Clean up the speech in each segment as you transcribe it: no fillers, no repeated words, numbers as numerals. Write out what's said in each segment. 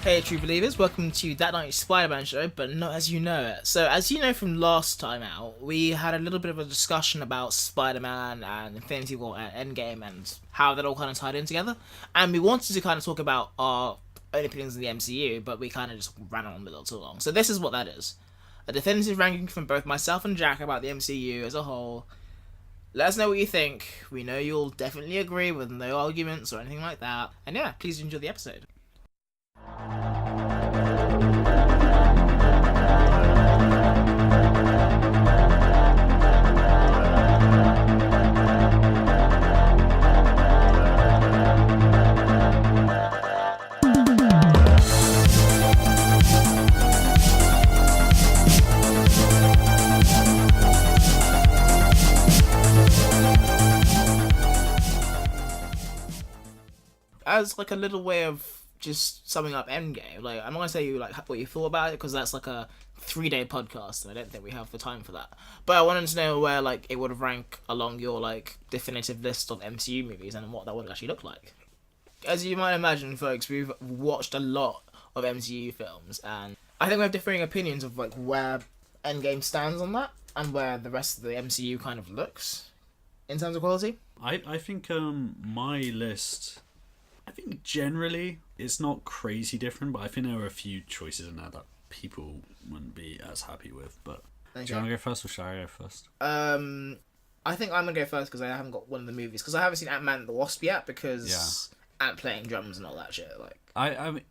Hey true believers, welcome to That Night Spider-Man show, but not as you know it. So as you know from last time out, we had a little bit of a discussion about Spider-Man and Infinity War and Endgame and how that all kind of tied in together. And we wanted to kind of talk about our own opinions of the MCU, but we kind of just ran on a little too long. So this is what that is. A definitive ranking from both myself and Jack about the MCU as a whole. Let us know what you think. We know you'll definitely agree with no arguments or anything like that. And yeah, please enjoy the episode. As like a little way of just summing up Endgame, like I'm not gonna say you like what you thought about it because that's like a 3-day podcast and I don't think we have the time for that. But I wanted to know where like it would rank along your like definitive list of MCU movies and what that would actually look like. As you might imagine, folks, we've watched a lot of MCU films and I think we have differing opinions of like where Endgame stands on that and where the rest of the MCU kind of looks in terms of quality. I think my list, I think generally it's not crazy different, but I think there are a few choices in there that people wouldn't be as happy with. But do you want to go first or shall I go first? I think I'm gonna go first because I haven't got one of the movies because I haven't seen Ant-Man the Wasp yet because Ant playing drums and all that shit. Like I mean,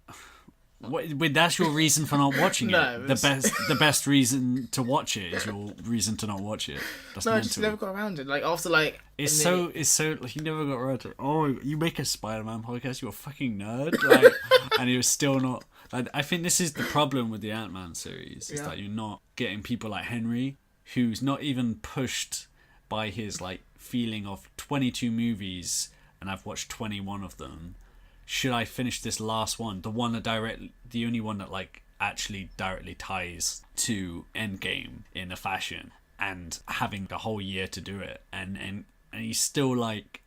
wait, that's your reason for not watching No, it. The best reason to watch it is your reason to not watch it. That's no, I just never got around to it. Like after like it's so like you never got around to it. Oh, you make a Spider-Man podcast, you're a fucking nerd, like, and you're still not. Like, I think this is the problem with the Ant-Man series is that you're not getting people like Henry, who's not even pushed by his like feeling of 22 movies, and I've watched 21 of them. Should I finish this last one, the only one that like actually directly ties to Endgame in a fashion, and having the whole year to do it, and he's still like,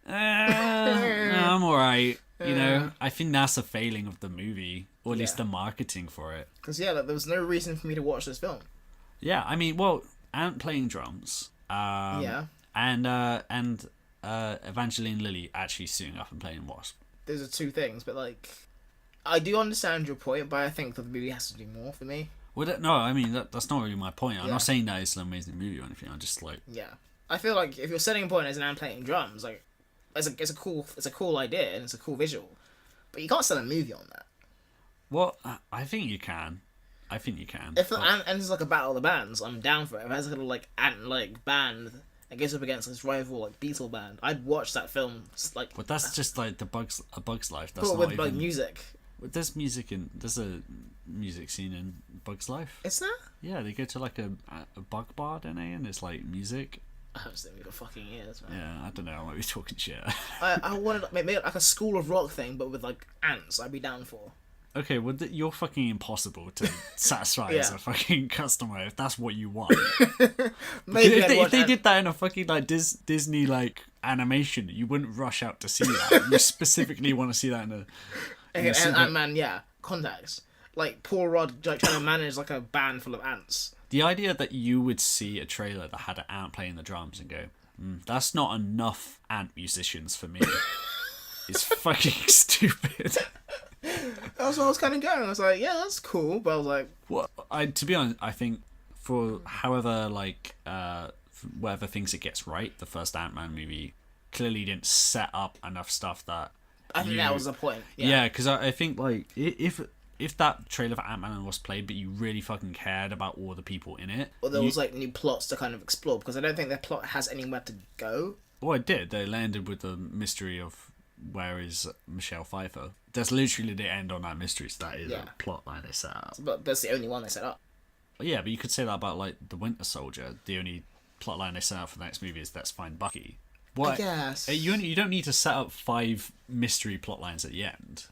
I'm alright. You know, I think that's a failing of the movie, or at least the marketing for it. Because like, there was no reason for me to watch this film. Yeah, I mean, well, Ant playing drums. And Evangeline Lilly actually suiting up and playing Wasp. Those are two things, but like, I do understand your point, but I think that the movie has to do more for me. Well, no, I mean that's not really my point. I'm not saying that it's an amazing movie or anything. I'm just like, I feel like if you're setting a point as an Ant playing drums, like, it's a cool idea and it's a cool visual, but you can't sell a movie on that. Well, I think you can. If the Ant ends like a battle of the bands, I'm down for it. If it has a little like Ant like band and goes up against this rival like Beatle band, I'd watch that film. Like, but that's just like A Bug's Life. That's not with even, like music. There's a music scene in Bug's Life. Is there? Yeah, they go to like a bug bar, don't they? And it's like music. I was thinking got fucking ears, man. Yeah, I don't know. I might be talking shit. I wanted maybe like a School of Rock thing, but with like ants. I'd be down for. Okay, well, you're fucking impossible to satisfy as a fucking customer if that's what you want. Maybe if they did that in a fucking like Disney like animation, you wouldn't rush out to see that. You specifically want to see that in a. Ant-Man, contacts. Like Paul Rudd like trying to manage like a band full of ants. The idea that you would see a trailer that had an ant playing the drums and go, that's not enough ant musicians for me. It's fucking stupid. That's what I was kind of going. I was like, yeah, that's cool, but I was like, well, to be honest, I think for however whatever things it gets right, the first Ant-Man movie clearly didn't set up enough stuff that. I think that was the point. Yeah, because I think like if that trailer for Ant-Man was played, but you really fucking cared about all the people in it, or there was like new plots to kind of explore, because I don't think their plot has anywhere to go. Well, it did. They landed with the mystery of where is Michelle Pfeiffer. That's literally the end on that mystery. So that is a plot line they set up. But that's the only one they set up. Yeah, but you could say that about like the Winter Soldier. The only plot line they set up for the next movie is let's find Bucky. What? I guess you don't need to set up 5 mystery plot lines at the end.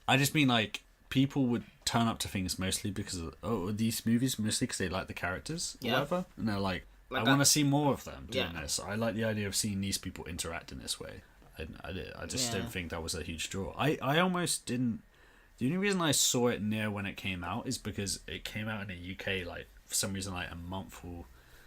I just mean like people would turn up to things mostly because of these movies mostly because they like the characters or whatever, and they're like I want to see more of them doing this. I like the idea of seeing these people interact in this way. I just don't think that was a huge draw. I almost didn't The only reason I saw it near when it came out is because it came out in the UK, like, for some reason, like, a month or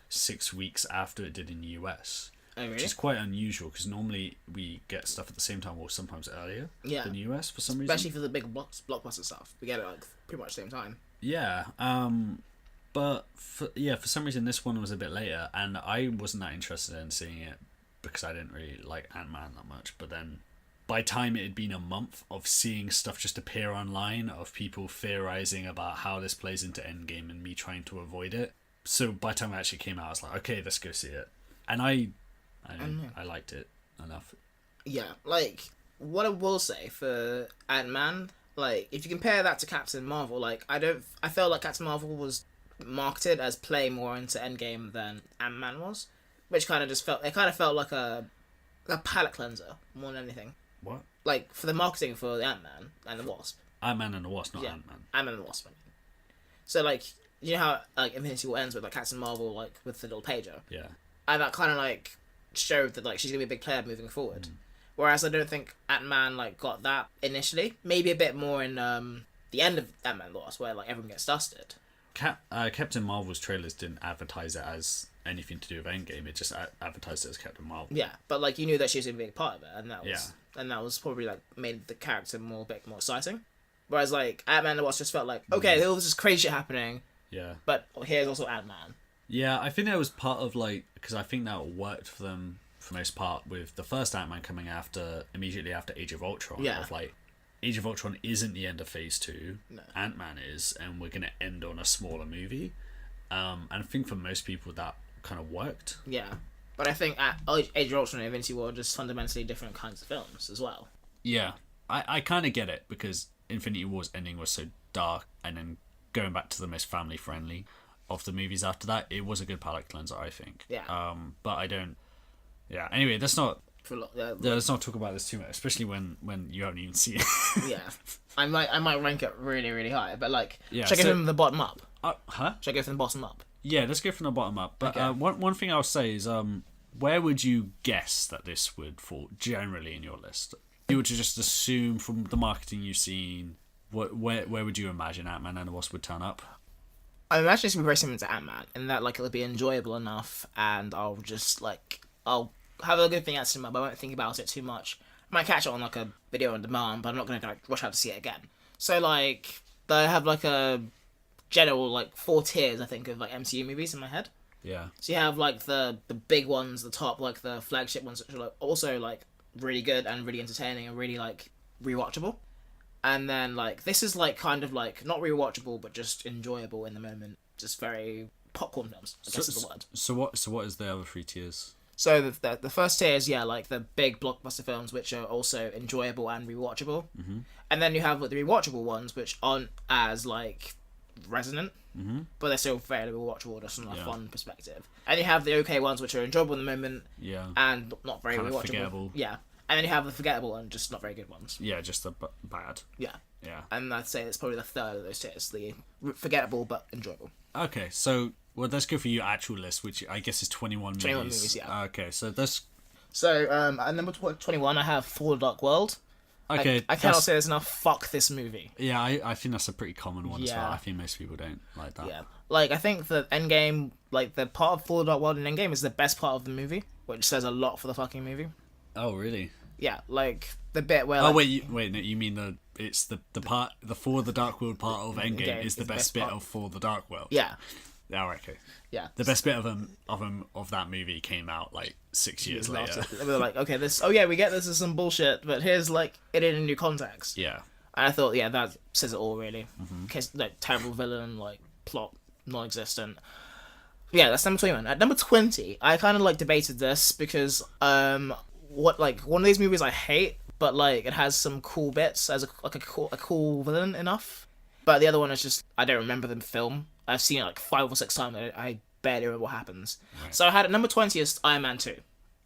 6 weeks after it did in the US. Oh, really? Which is quite unusual, because normally we get stuff at the same time or sometimes earlier than the US for some reason. Especially for the big blockbuster stuff. We get it, like, pretty much the same time. Yeah, but, for some reason this one was a bit later, and I wasn't that interested in seeing it because I didn't really like Ant-Man that much, but then by the time it had been a month of seeing stuff just appear online of people theorizing about how this plays into Endgame and me trying to avoid it. So by the time it actually came out, I was like, okay, let's go see it. And I liked it enough. Yeah, like, what I will say for Ant-Man, like, if you compare that to Captain Marvel, like, I felt like Captain Marvel was marketed as playing more into Endgame than Ant-Man was, which kind of felt like a palate cleanser more than anything. What? Like, for the marketing for the Ant-Man and the Wasp. Ant-Man and the Wasp, not Ant-Man. Ant-Man and the Wasp. So, like, you know how, like, Infinity War ends with, like, Captain Marvel, like, with the little pager? Yeah. And that kind of, like, showed that, like, she's gonna be a big player moving forward. Whereas I don't think Ant-Man, like, got that initially. Maybe a bit more in the end of Ant-Man and the Wasp, where, like, everyone gets dusted. Captain Marvel's trailers didn't advertise it as anything to do with Endgame. It just advertised it as Captain Marvel. Yeah, but, like, you knew that she was gonna be a part of it, and that was probably, like, made the character a bit more exciting. Whereas, like, Ant-Man and the Wasp just felt like, okay, there was this crazy shit happening. Yeah. But here's also Ant-Man. Yeah, I think that was part of, like, because I think that worked for them for the most part with the first Ant-Man coming immediately after Age of Ultron. Yeah. Of, like, Age of Ultron isn't the end of Phase 2. No. Ant-Man is, and we're going to end on a smaller movie. And I think for most people that kind of worked. Yeah. But I think Age of Ultron and Infinity War are just fundamentally different kinds of films as well. Yeah. I kind of get it, because Infinity War's ending was so dark, and then going back to the most family-friendly of the movies after that, it was a good palate cleanser, I think. Yeah. But I don't... Yeah, anyway, let's not talk about this too much, especially when you haven't even seen it. Yeah. I might rank it really, really high, but, like, Yeah, should I go from the bottom up? Huh? Should I go from the bottom up? Yeah, let's go from the bottom up. But Okay. one thing I'll say is, where would you guess that this would fall generally in your list? If you were to just assume from the marketing you've seen, where would you imagine Ant-Man and the Wasp would turn up? I imagine it's going to be very similar to Ant-Man, in that, like, it'll be enjoyable enough, and I'll have a good thing at cinema, but I won't think about it too much. I might catch it on, like, a video on demand, but I'm not going to, like, rush out to see it again. So, like, they have, like, a general, like, 4 tiers, I think, of, like, MCU movies in my head. Yeah. So you have, like, the big ones, the top, like, the flagship ones, which are, like, also, like, really good and really entertaining and really, like, rewatchable. And then, like, this is, like, kind of, like, not rewatchable, but just enjoyable in the moment. Just very popcorn films, I guess is the word. So what is the other 3 tiers? So the first tier is, like, the big blockbuster films, which are also enjoyable and rewatchable. Mm-hmm. And then you have, like, the rewatchable ones, which aren't as, like, resonant, but they're still fairly rewatchable, just from a fun perspective. And you have the okay ones, which are enjoyable in the moment, and not very kind rewatchable. of forgettable. Yeah. And then you have the forgettable and just not very good ones. Yeah, just the bad. Yeah. Yeah. And I'd say it's probably the third of those tiers, the forgettable but enjoyable. Okay, so let's go for your actual list, which I guess is 21 movies. 21 movies, yeah. Okay, so that's... So, at number 21, I have Thor: The Dark World. Okay, I cannot say there's enough fuck this movie. Yeah, I think that's a pretty common one as well. I think most people don't like that. Yeah. Like, I think the Endgame, like, the part of Thor: The Dark World in Endgame is the best part of the movie, which says a lot for the fucking movie. Oh, really? Yeah, like, the bit where... Oh, wait, no, you mean the For the Dark World part of Endgame is the best bit of For the Dark World? Yeah. Yeah, right, okay. Yeah. The best bit of that movie came out, like, 6 years later. They were like, okay, we get this is some bullshit, but here's, like, it in a new context. Yeah. And I thought, yeah, that says it all, really. Like, terrible villain, like, plot, non-existent. Yeah, that's number 21. At number 20, I kind of, like, debated this, because, one of these movies I hate, but, like, it has some cool bits, as a cool villain enough. But the other one is just, I don't remember the film. I've seen it, like, 5 or 6 times, and I barely remember what happens. Right. So I had at number 20 is Iron Man 2.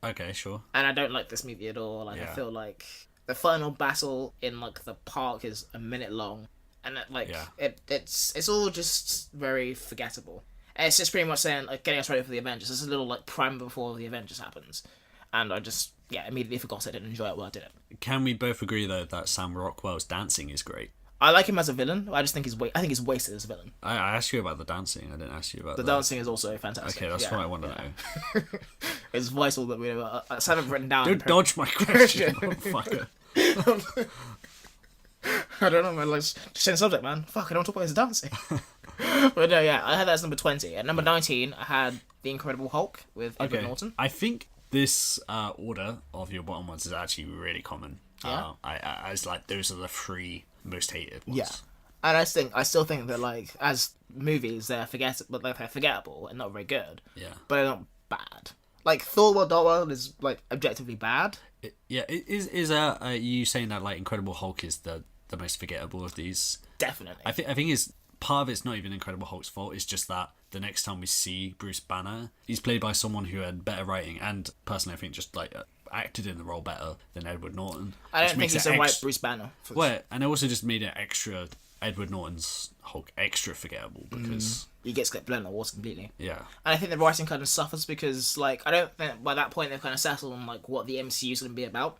Okay, sure. And I don't like this movie at all. Like, I feel like the final battle in, like, the park is a minute long. And, it's all just very forgettable. And it's just pretty much saying, like, getting us ready for the Avengers. It's a little, like, primer before the Avengers happens. And I just, immediately forgot I didn't enjoy it while I did it. Can we both agree, though, that Sam Rockwell's dancing is great? I like him as a villain. I just think I think he's wasted as a villain. I asked you about the dancing. I didn't ask you about the dancing is also fantastic. Okay, that's what I want to know. It's vital that we I haven't written down. Don't dodge my question, motherfucker. I don't know, man. Like, just change the subject, man. Fuck, I don't talk about his dancing. But no, yeah, I had that as number 20. At number 19, I had The Incredible Hulk with Edward Norton. I think this order of your bottom ones is actually really common. Yeah. I was like, those are the 3 most hated ones. Yeah. And I still think that, like, as movies, they're forgettable and not very good. Yeah. But they're not bad. Like, Thor: World War World is, like, objectively bad. Is you saying that, like, Incredible Hulk is the most forgettable of these? Definitely. I think it's part of it's not even Incredible Hulk's fault. It's just that the next time we see Bruce Banner, he's played by someone who had better writing and personally I think just like acted in the role better than Edward Norton. I don't think he's the right Bruce Banner. And it also just made it extra Edward Norton's Hulk extra forgettable because he gets blown in the water completely. Yeah. And I think the writing kind of suffers because, like, I don't think by that point they've kind of settled on like what the MCU is going to be about.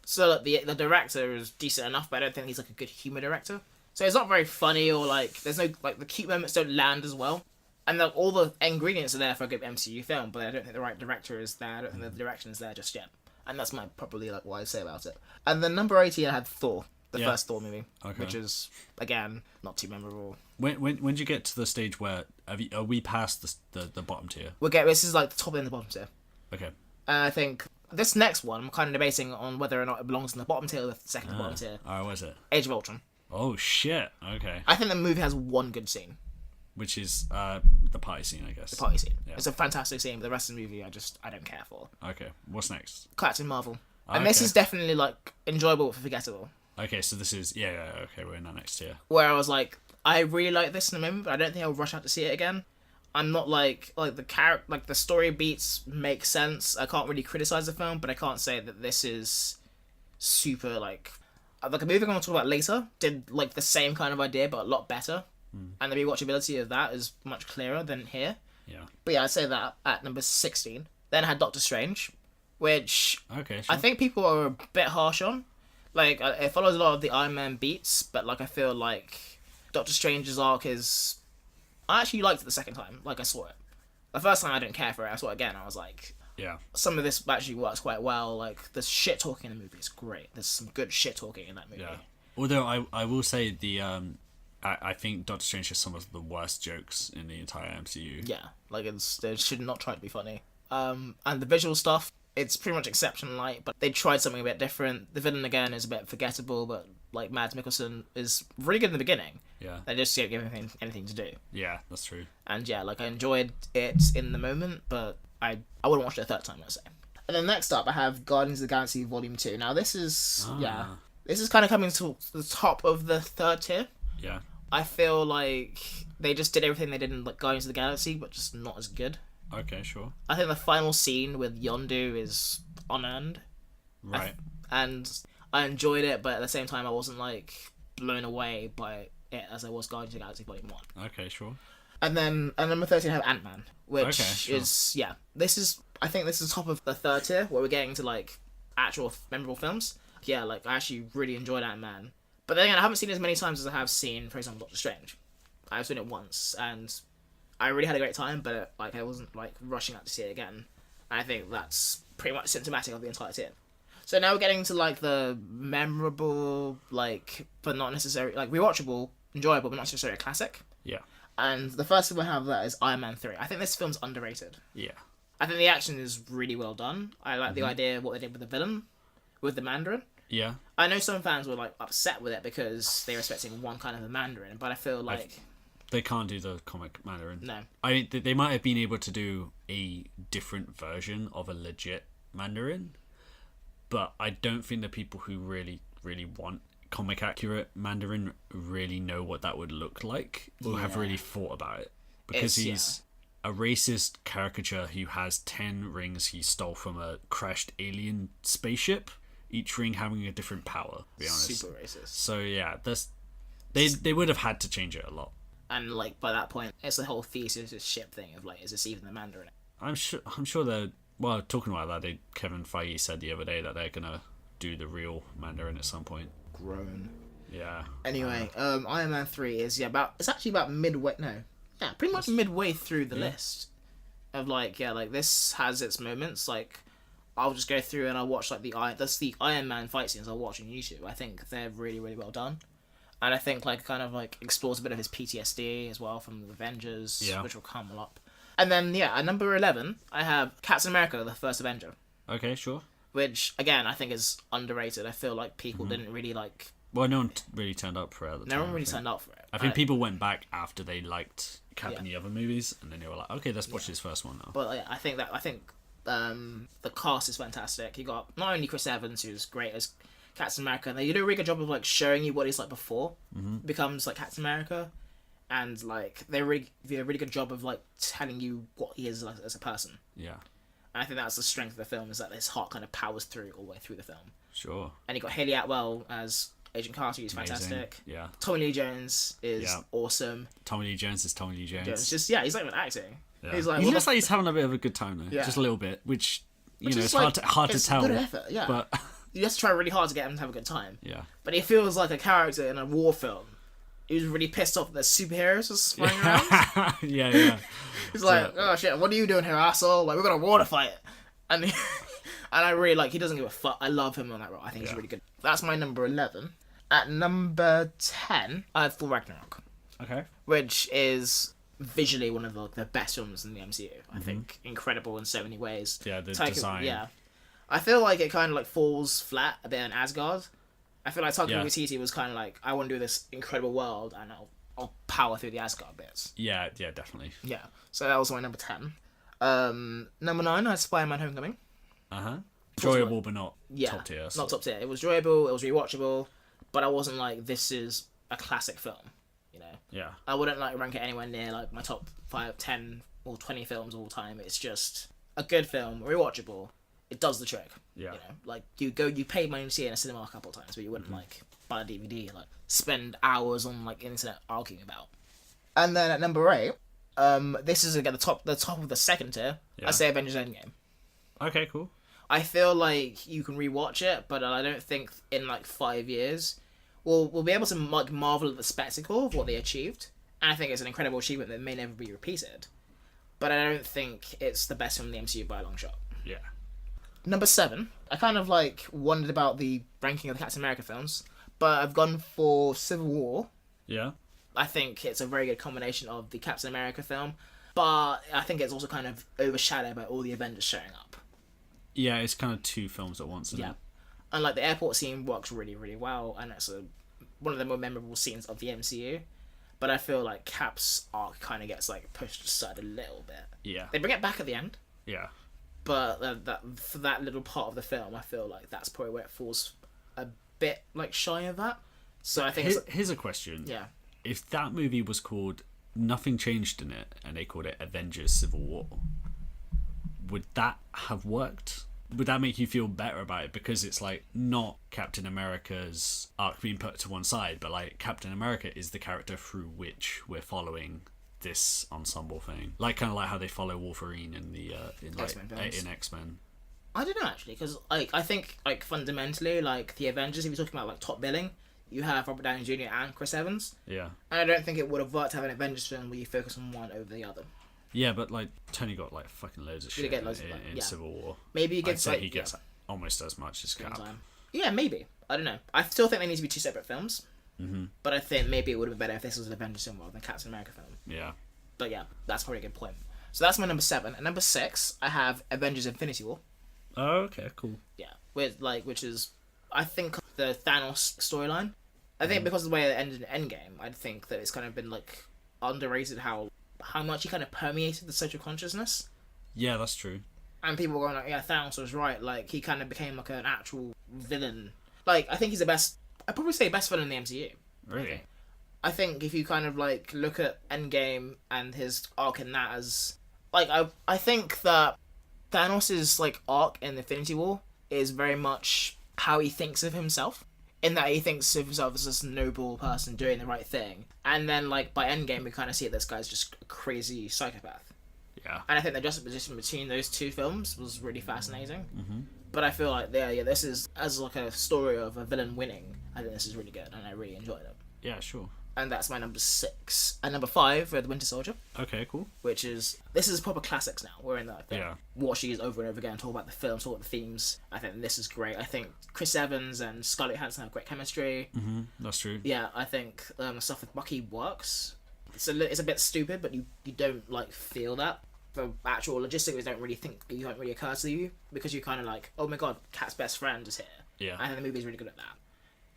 So like, the director is decent enough, but I don't think he's like a good humor director. So it's not very funny or like there's no like the cute moments don't land as well. And like, all the ingredients are there for a good MCU film, but I don't think the right director is there. I don't think the direction is there just yet. And that's probably like what I say about it. And then number 18, I had Thor, the first Thor movie, which is again not too memorable. When did you get to the stage where are we past the bottom tier? This is like the top and the bottom tier. Okay. I think this next one I'm kind of debating on whether or not it belongs in the bottom tier or the second to bottom tier. Alright, what is it? Age of Ultron. Oh shit! Okay. I think the movie has one good scene, which is the party scene, I guess. The party scene. Yeah. It's a fantastic scene, but the rest of the movie I don't care for. Okay, what's next? Captain Marvel. And this is definitely like enjoyable but forgettable. Okay, so this is okay, we're in that next tier. Where I was like, I really like this in the moment, but I don't think I'll rush out to see it again. I'm not like the story beats make sense. I can't really criticize the film, but I can't say that this is super like a movie I'm going to talk about later did like the same kind of idea but a lot better, and the rewatchability of that is much clearer than here. Yeah. But yeah, I'd say that at number 16. Then I had Doctor Strange, which I think people are a bit harsh on. Like, it follows a lot of the Iron Man beats, but like I feel like Doctor Strange's arc is... I actually liked it the second time, like I saw it. The first time I didn't care for it, I saw it again, I was like... Yeah. Some of this actually works quite well, like, the shit-talking in the movie is great. There's some good shit-talking in that movie. Yeah. Although I will say the... I think Doctor Strange has some of the worst jokes in the entire MCU. Yeah, like they should not try to be funny. And the visual stuff, it's pretty much exception light, but they tried something a bit different. The villain again is a bit forgettable, but like Mads Mikkelsen is really good in the beginning. Yeah. They just didn't give him anything to do. Yeah, that's true. And yeah, like I enjoyed it in the moment, but I wouldn't watch it a third time, let's say. And then next up, I have Guardians of the Galaxy Volume 2. Now this is this is kind of coming to the top of the third tier. Yeah. I feel like they just did everything they did in like Guardians of the Galaxy, but just not as good. Okay, sure. I think the final scene with Yondu is unearned. Right. And I enjoyed it, but at the same time I wasn't like blown away by it as I was Guardians of the Galaxy Volume 1. Okay, sure. And then at number 13 I have Ant-Man, which is I think this is top of the third tier where we're getting to like actual memorable films. Yeah, like I actually really enjoyed Ant-Man. But then again, I haven't seen it as many times as I have seen, for example, Doctor Strange. I've seen it once, and I really had a great time, but like I wasn't like rushing out to see it again. And I think that's pretty much symptomatic of the entire tier. So now we're getting to like the memorable, like, but not necessarily like rewatchable, enjoyable, but not necessarily a classic. Yeah. And the first thing we have that is Iron Man 3. I think this film's underrated. Yeah. I think the action is really well done. I like the idea of what they did with the villain, with the Mandarin. Yeah. I know some fans were like upset with it because they were expecting one kind of a Mandarin, but I feel like they can't do the comic Mandarin. No. I mean, they might have been able to do a different version of a legit Mandarin, but I don't think the people who really, really want comic accurate Mandarin really know what that would look like or have really thought about it. Because he's a racist caricature who has 10 rings he stole from a crashed alien spaceship, each ring having a different power, to be honest. Super racist. So yeah, they would have had to change it a lot. And like by that point, it's the whole thesis ship thing of like, is this even the Mandarin? I'm sure they're talking about that. Kevin Feige said the other day that they're gonna do the real Mandarin at some point. Grown. Yeah. Anyway, Iron Man 3 is it's actually about midway. No, yeah, pretty much midway through the list of like this has its moments. Like, I'll just go through and I'll watch like the Iron Man fight scenes I'll watch on YouTube. I think they're really, really well done. And I think like kind of like explores a bit of his PTSD as well from the Avengers, which will come up. And then at number 11 I have Captain America: The First Avenger. Okay, sure. Which again I think is underrated. I feel like people didn't really like. Well, no one really turned up for it at the time. No one really turned up for it. I think people went back after they liked Cap in the other movies, and then they were like, okay, let's watch this first one now. But I think the cast is fantastic. You got not only Chris Evans, who's great as Captain America, and they do a really good job of like showing you what he's like before he becomes like Captain America, and like they do a really good job of like telling you what he is like, as a person. Yeah. And I think that's the strength of the film, is that his heart kind of powers through all the way through the film. Sure. And you got Haley Atwell as Agent Carter, who's fantastic. Yeah. Tommy Lee Jones is awesome. Tommy Lee Jones is Tommy Lee Jones. He's not even acting. Yeah. He's like, he looks like he's having a bit of a good time though. Yeah. Just a little bit, which you know, it's like, hard to tell. Good effort, yeah. But you have to try really hard to get him to have a good time. Yeah. But he feels like a character in a war film. He was really pissed off that superheroes was flying around. Yeah. He's like, oh shit, what are you doing here, asshole? Like, we're gonna water fight. And and I really like, he doesn't give a fuck. I love him on that role. I think he's really good. That's my number 11. At number 10, I have Thor Ragnarok. Okay. Which is visually one of the best films in the MCU. I think incredible in so many ways. Yeah, the design. Yeah. I feel like it kind of like falls flat a bit in Asgard. I feel like Taika Waititi was kind of like, I want to do this incredible world and I'll power through the Asgard bits. Yeah, definitely. Yeah. So that was my number 10. Number 9, I had Spider-Man: Homecoming. Enjoyable, but not top tier. Not top tier. It was enjoyable. It was rewatchable, but I wasn't like, this is a classic film. You know. Yeah. I wouldn't like rank it anywhere near like my top 5, 10, or 20 films all time. It's just a good film, rewatchable. It does the trick. Yeah. You know, like you pay money to see it in a cinema a couple of times, but you wouldn't like buy a DVD, like spend hours on like internet arguing about. And then at number 8, this is again the top of the second tier. I say Avengers Endgame. Okay, cool. I feel like you can rewatch it, but I don't think in like 5 years we'll be able to like marvel at the spectacle of what they achieved. And I think it's an incredible achievement that may never be repeated. But I don't think it's the best film in the MCU by a long shot. Yeah. Number 7, I kind of like wondered about the ranking of the Captain America films, but I've gone for Civil War. Yeah. I think it's a very good combination of the Captain America film, but I think it's also kind of overshadowed by all the Avengers showing up. Yeah, it's kind of two films at once, isn't it? And like the airport scene works really, really well, and it's one of the more memorable scenes of the MCU. But I feel like Cap's arc kind of gets like pushed aside a little bit. Yeah. They bring it back at the end. Yeah. But that for that little part of the film, I feel like that's probably where it falls a bit like shy of that. So I think here's a question. Yeah. If that movie was called Nothing Changed in It and they called it Avengers Civil War, would that have worked? Would that make you feel better about it? Because it's like not Captain America's arc being put to one side, but like Captain America is the character through which we're following this ensemble thing, like kind of like how they follow Wolverine in the in X-Men. I don't know actually, because like I think like fundamentally like the Avengers, if you're talking about like top billing, you have Robert Downey Jr. and Chris Evans. Yeah. And I don't think it would have worked to have an Avengers film where you focus on one over the other. Yeah, but like Tony got like fucking loads of shit in Civil War. Maybe he gets he gets almost as much as Cap. Yeah, maybe. I don't know. I still think they need to be two separate films. Mm-hmm. But I think maybe it would have been better if this was an Avengers film rather than Captain America film. Yeah. But yeah, that's probably a good point. So that's my number 7. At number 6, I have Avengers Infinity War. Oh, okay, cool. Yeah, which is, I think, the Thanos storyline. I think because of the way it ended in Endgame, I think that it's kind of been like underrated how much he kind of permeated the social consciousness. Yeah, that's true. And people were going like, yeah, Thanos was right. Like, he kind of became like an actual villain. Like, I think he's the best, I'd probably say best villain in the MCU. Really? I think if you kind of like look at Endgame and his arc in that as like I think that Thanos' like arc in Infinity War is very much how he thinks of himself, in that he thinks of himself as this noble person doing the right thing, and then like by Endgame we kind of see that this guy's just a crazy psychopath. Yeah. And I think the juxtaposition between those two films was really fascinating. Mm-hmm. But I feel like this is as like a story of a villain winning. I think this is really good, and I really enjoyed it. Yeah, sure. And that's my number 6. And number 5, we had The Winter Soldier. Okay, cool. Which is... This is proper classics now. We're in that. Yeah. Watch these over and over again, talk about the film, talk about the themes. I think this is great. I think Chris Evans and Scarlett Johansson have great chemistry. Mm-hmm. That's true. Yeah, I think the stuff with Bucky works. It's a bit stupid, but you don't, like, feel that. The actual logistics don't really occur to you, because you're kind of like, oh my god, Cat's best friend is here. Yeah. I think the movie's really good at that.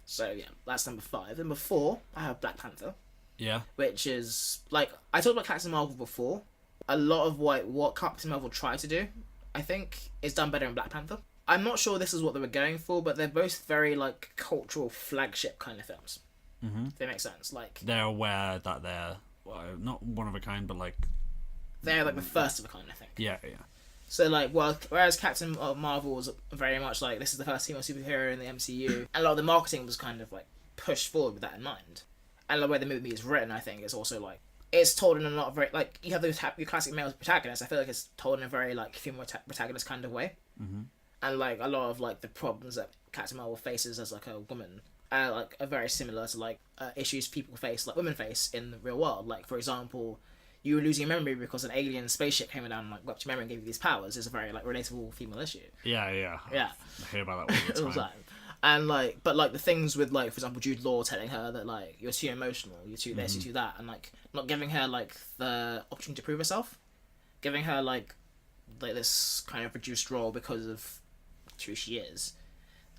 So yeah, that's number 5. Number 4, I have Black Panther. Yeah. Which is, like, I talked about Captain Marvel before. A lot of what Captain Marvel tried to do, I think, is done better in Black Panther. I'm not sure this is what they were going for, but they're both very, like, cultural flagship kind of films. Mm-hmm. If that makes sense. Like, they're aware that they're not one of a kind, but like... They're, like, the first of a kind, I think. Yeah. So, like, whereas Captain Marvel was very much like, this is the first female superhero in the MCU, and a lot of the marketing was kind of, like, pushed forward with that in mind. And the way the movie is written, I think, is also, like, it's told in a not very, like, you have your classic male protagonist. I feel like it's told in a very, like, female protagonist kind of way. Mm-hmm. And, like, a lot of, like, the problems that Captain Marvel faces as, like, a woman are very similar to, like, issues people face, like, women face in the real world. Like, for example... You were losing your memory because an alien spaceship came down and like wiped your memory and gave you these powers is a very like relatable female issue. Yeah. Yeah. I hear about that all the time. And like, but like the things with like, for example, Jude Law telling her that like you're too emotional, you're too this, you're too that, and like not giving her like the opportunity to prove herself, giving her like this kind of reduced role because of who she is.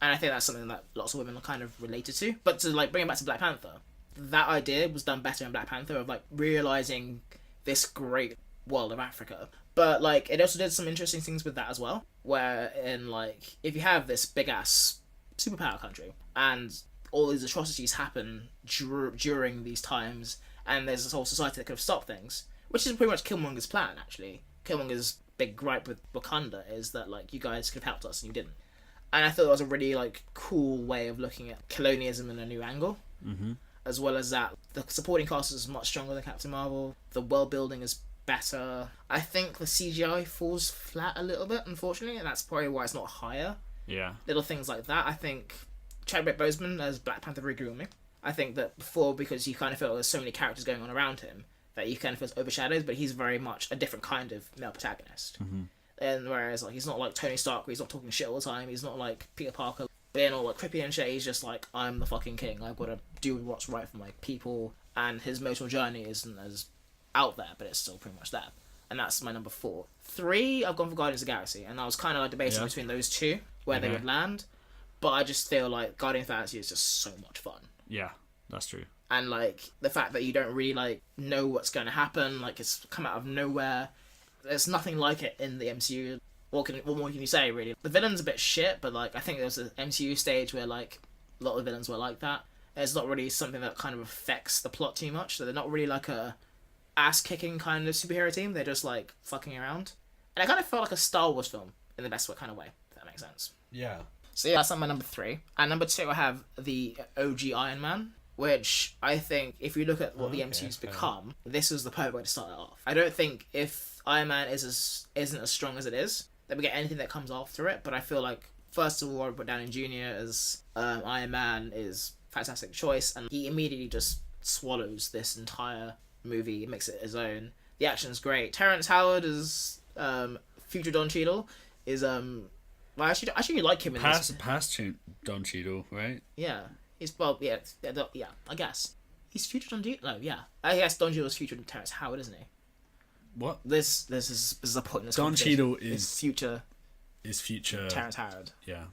And I think that's something that lots of women are kind of related to. But to like bring it back to Black Panther, that idea was done better in Black Panther of like realizing this great world of Africa. But like it also did some interesting things with that as well, where in like if you have this big ass superpower country and all these atrocities happen during these times, and there's this whole society that could have stopped things, which is pretty much Killmonger's plan actually. Killmonger's big gripe with Wakanda is that like you guys could have helped us and you didn't. And I thought it was a really like cool way of looking at colonialism in a new angle. Mm-hmm. As well as that, the supporting cast is much stronger than Captain Marvel. The world building is better. I think the CGI falls flat a little bit, unfortunately, and that's probably why it's not higher. Yeah. Little things like that. I think Chadwick Boseman as Black Panther really grew on me. I think that before, because you kind of feel there's so many characters going on around him, that you kind of feel overshadowed, but he's very much a different kind of male protagonist. Mm-hmm. And whereas like he's not like Tony Stark, where he's not talking shit all the time. He's not like Peter Parker, being all like creepy and shit. He's just like, I'm the fucking king. I've got to do what's right for my people. And his emotional journey isn't as out there, but it's still pretty much there. And that's my number 4. 3, I've gone for Guardians of the Galaxy, and I was kind of like debating between those two where they would land. But I just feel like Guardians of the Galaxy is just so much fun. Yeah, that's true. And like the fact that you don't really like know what's going to happen, like it's come out of nowhere. There's nothing like it in the MCU. What more can you say, really? The villain's a bit shit, but like I think there was an MCU stage where like a lot of the villains were like that. It's not really something that kind of affects the plot too much. So they're not really like a ass-kicking kind of superhero team. They're just like fucking around. And it kind of felt like a Star Wars film in the best kind of way, if that makes sense. Yeah. So yeah, that's my number 3. And number 2, I have the OG Iron Man, which I think if you look at what the MCU's become, this is the perfect way to start it off. I don't think if Iron Man isn't as strong as it is, that we get anything that comes after it. But I feel like first of all, Robert Downey Jr. as Iron Man is a fantastic choice, and he immediately just swallows this entire movie, makes it his own. The action's great. Terrence Howard as future Don Cheadle is well, I actually like him in this. Past Don Cheadle, right? Yeah, he's I guess he's future Don Cheadle. No, yeah, I guess Don Cheadle's future Terrence Howard, isn't he? What? This is a point in this. Don Cheadle is future Terrence Howard. Yeah.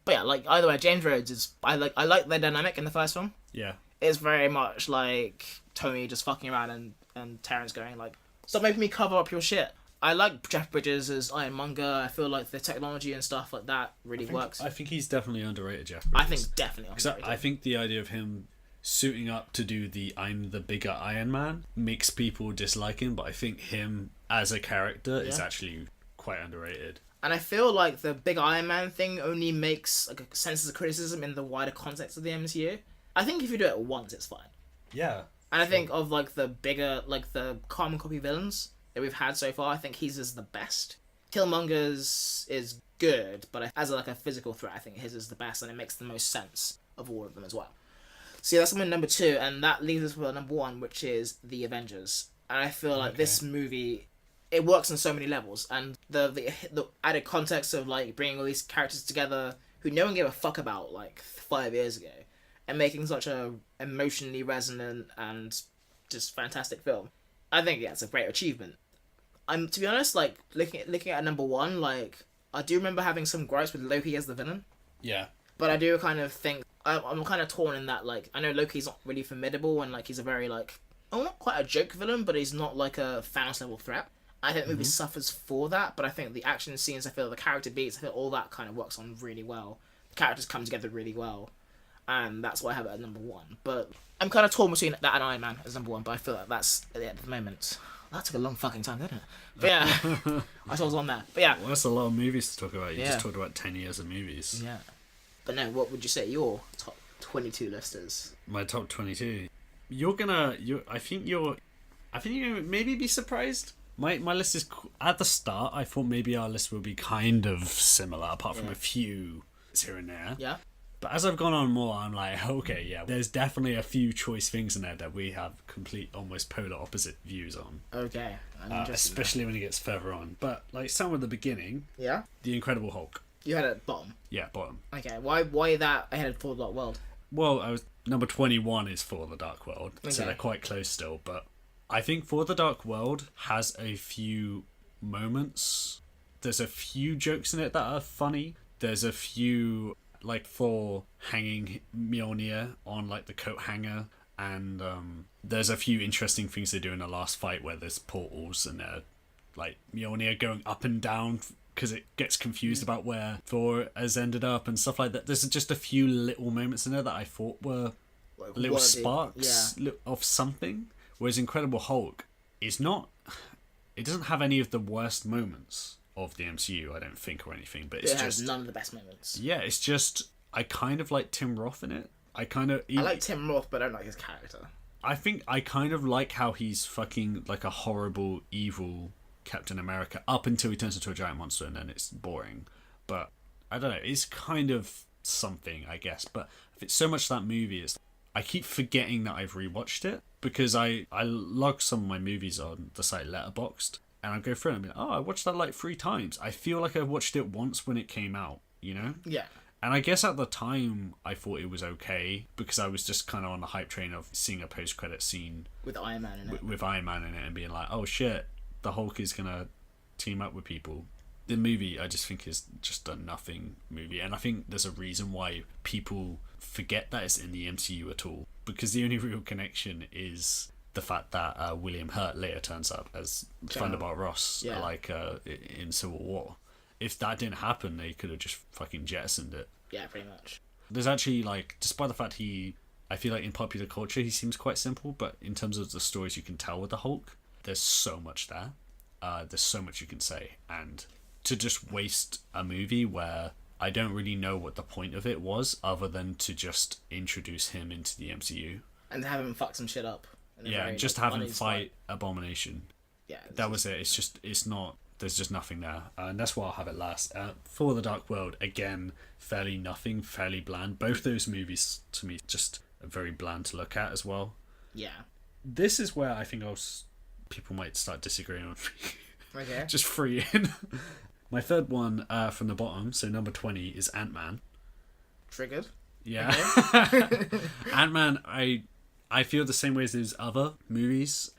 But yeah, like either way, James Rhodes is I like their dynamic in the first film. Yeah. It's very much like Tony just fucking around and Terrence going like, stop making me cover up your shit. I like Jeff Bridges as Ironmonger. I feel like the technology and stuff like that really works. I think he's definitely underrated, Jeff Bridges. I think definitely underrated. I think the idea of him suiting up to do the I'm the bigger Iron Man makes people dislike him, but I think him as a character is actually quite underrated. And I feel like the big Iron Man thing only makes like a sense of criticism in the wider context of the MCU. I think if you do it once, it's fine. Yeah. And I think of like the bigger, like the carbon copy villains that we've had so far, I think his is the best. Killmonger's is good, but as like a physical threat, I think his is the best, and it makes the most sense of all of them as well. So yeah, that's my number 2, and that leaves us with number 1, which is the Avengers. And I feel like this movie, it works on so many levels, and the added context of like bringing all these characters together who no one gave a fuck about like 5 years ago, and making such a emotionally resonant and just fantastic film. I think it's a great achievement. I'm, to be honest, like looking at number 1, like I do remember having some gripes with Loki as the villain. Yeah. But I do kind of think I'm kind of torn in that, like, I know Loki's not really formidable, and like he's a very like, oh, not quite a joke villain, but he's not like a Thanos level threat. I think the movie suffers for that, but I think the action scenes, I feel the character beats, I feel all that kind of works on really well. The characters come together really well, and that's why I have it at number 1. But I'm kind of torn between that and Iron Man as number 1, but I feel like that's at the moment. That took a long fucking time, didn't it? But yeah, I thought I was on there. But yeah. Well, that's a lot of movies to talk about. You just talked about 10 years of movies. Yeah. But no, what would you say your top 22 list is? My top 22. I think you're gonna maybe be surprised. My list is, at the start, I thought maybe our list would be kind of similar, apart from a few here and there. Yeah. But as I've gone on more, I'm like, okay, yeah, there's definitely a few choice things in there that we have complete, almost polar opposite views on. Okay. Especially when it gets further on. But, like, some at the beginning. Yeah? The Incredible Hulk. You had it at bottom? Yeah, bottom. Okay, why that ahead of Thor: The Dark World? Well, number 21 is For the Dark World, so they're quite close still, but I think For the Dark World has a few moments. There's a few jokes in it that are funny. There's a few, like Thor hanging Mjolnir on like the coat hanger, and there's a few interesting things they do in the last fight where there's portals and like Mjolnir going up and down because it gets confused about where Thor has ended up and stuff like that. There's just a few little moments in there that I thought were like little sparks of something. Whereas Incredible Hulk is not... It doesn't have any of the worst moments of the MCU, I don't think, or anything. But it has none of the best moments. Yeah, it's just... I kind of like Tim Roth in it. I like Tim Roth, but I don't like his character. I think I kind of like how he's fucking like a horrible, evil Captain America up until he turns into a giant monster, and then it's boring. But I don't know, it's kind of something, I guess. But it's so much that movie is, I keep forgetting that I've rewatched it because I log some of my movies on the site Letterboxd, and I go through it and be like, oh, I watched that like 3 times. I feel like I watched it once when it came out, you know? Yeah. And I guess at the time I thought it was okay because I was just kind of on the hype train of seeing a post-credit scene with Iron Man in it. With Iron Man in it, and being like, oh shit, the Hulk is gonna team up with people. The movie, I just think, is just a nothing movie, and I think there's a reason why people forget that it's in the MCU at all, because the only real connection is the fact that William Hurt later turns up as Thunderbolt Ross, in Civil War. If that didn't happen, they could have just fucking jettisoned it. Yeah, pretty much. There's actually, like, despite the fact I feel like in popular culture he seems quite simple, but in terms of the stories you can tell with the Hulk, there's so much there. There's so much you can say, and to just waste a movie where I don't really know what the point of it was other than to just introduce him into the MCU. And have him fuck some shit up. Yeah, and just have him fight Abomination. Yeah. That was it. It's not... There's just nothing there. And that's why I'll have it last. For the Dark World, again, fairly nothing, fairly bland. Both those movies, to me, just are very bland to look at as well. Yeah. This is where I think people might start disagreeing with me. Okay. Just free in. My third one from the bottom, so number 20, is Ant-Man. Triggered. Yeah. Okay. Ant-Man, I feel the same way as those other movies.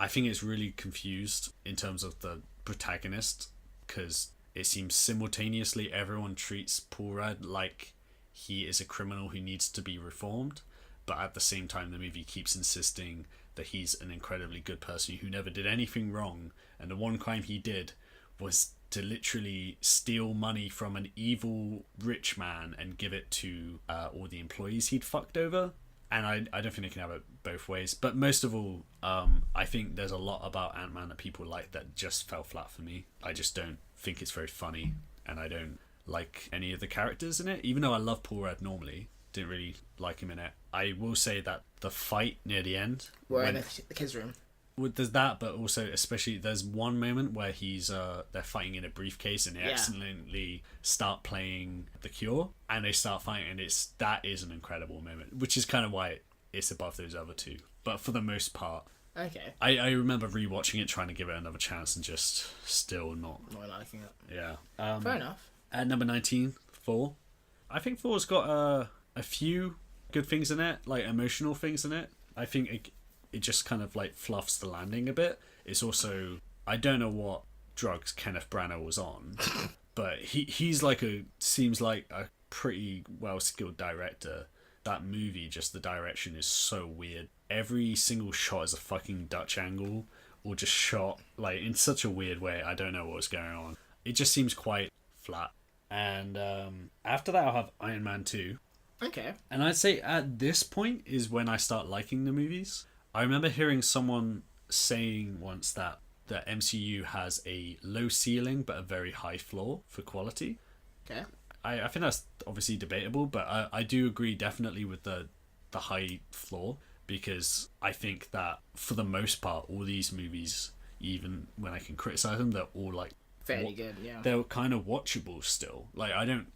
I think it's really confused in terms of the protagonist, because it seems simultaneously everyone treats Paul Rudd like he is a criminal who needs to be reformed, but at the same time the movie keeps insisting that he's an incredibly good person who never did anything wrong, and the one crime he did was to literally steal money from an evil rich man and give it to all the employees he'd fucked over. And I don't think they can have it both ways. But most of all, I think there's a lot about Ant-Man that people like that just fell flat for me. I just don't think it's very funny, and I don't like any of the characters in it. Even though I love Paul Rudd normally, didn't really like him in it. I will say that the fight near the end... We're in the kids' room. Well, there's that, but also especially there's one moment where they're fighting in a briefcase and they accidentally start playing The Cure and they start fighting, and that is an incredible moment, which is kind of why it's above those other two. But for the most part, Okay. I remember rewatching it, trying to give it another chance, and just still not liking it. Yeah. Fair enough. At number 19, Thor. I think Thor's got a few good things in it, like emotional things in it. I think it just kind of like fluffs the landing a bit. It's also, I don't know what drugs Kenneth Branagh was on, but he's seems like a pretty well skilled director. That movie, just the direction is so weird. Every single shot is a fucking Dutch angle, or just shot like in such a weird way. I don't know what's going on. It just seems quite flat. And after that, I'll have Iron Man 2. Okay. And I'd say at this point is when I start liking the movies. I remember hearing someone saying once that the MCU has a low ceiling but a very high floor for quality. Okay. I think that's obviously debatable, but I do agree definitely with the high floor, because I think that for the most part, all these movies, even when I can criticize them, they're all like fairly good, yeah. They're kind of watchable still. Like, I don't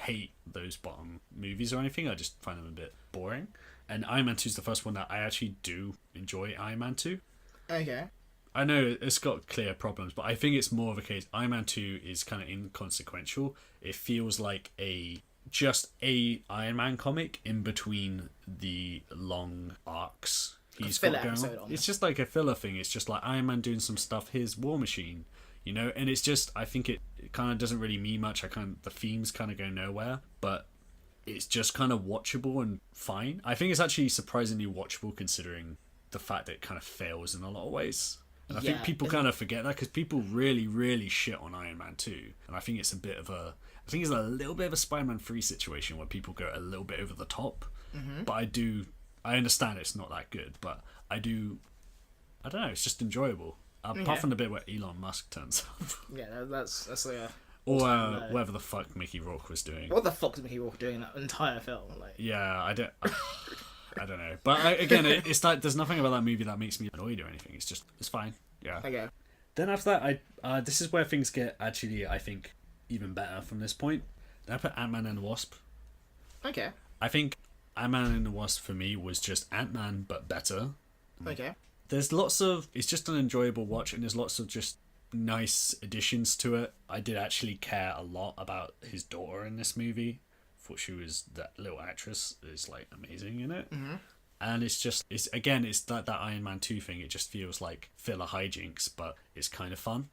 hate those bottom movies or anything. I just find them a bit boring. And Iron Man 2 is the first one that I actually do enjoy. Iron Man 2. Okay. I know it's got clear problems, but I think it's more of a case. Iron Man 2 is kind of inconsequential. It feels like just a Iron Man comic in between the long arcs he's got going on. It's just like a filler thing. It's just like Iron Man doing some stuff. Here's War Machine. You know, and it's just, I think it kind of doesn't really mean much. The themes kind of go nowhere, but it's just kind of watchable and fine. I think it's actually surprisingly watchable considering the fact that it kind of fails in a lot of ways. And I think people kind of forget that, because people really, really shit on Iron Man 2. And I think it's I think it's a little bit of a Spider-Man 3 situation where people go a little bit over the top. Mm-hmm. But I understand it's not that good, but I don't know, it's just enjoyable. Apart from the bit where Elon Musk turns up. Yeah, that's like a... Or whatever the fuck Mickey Rourke was doing. What the fuck was Mickey Rourke doing in that entire film? Like... Yeah, I don't know. But again, it's like there's nothing about that movie that makes me annoyed or anything. It's fine. Yeah. Okay. Then after that, this is where things get actually, I think, even better from this point. Then I put Ant-Man and the Wasp. Okay. I think Ant-Man and the Wasp for me was just Ant-Man but better. Okay. There's it's just an enjoyable watch, and there's lots of just nice additions to it. I did actually care a lot about his daughter in this movie. Thought she was, that little actress is like amazing in it. Mm-hmm. And it's that Iron Man 2 thing. It just feels like filler hijinks, but it's kind of fun.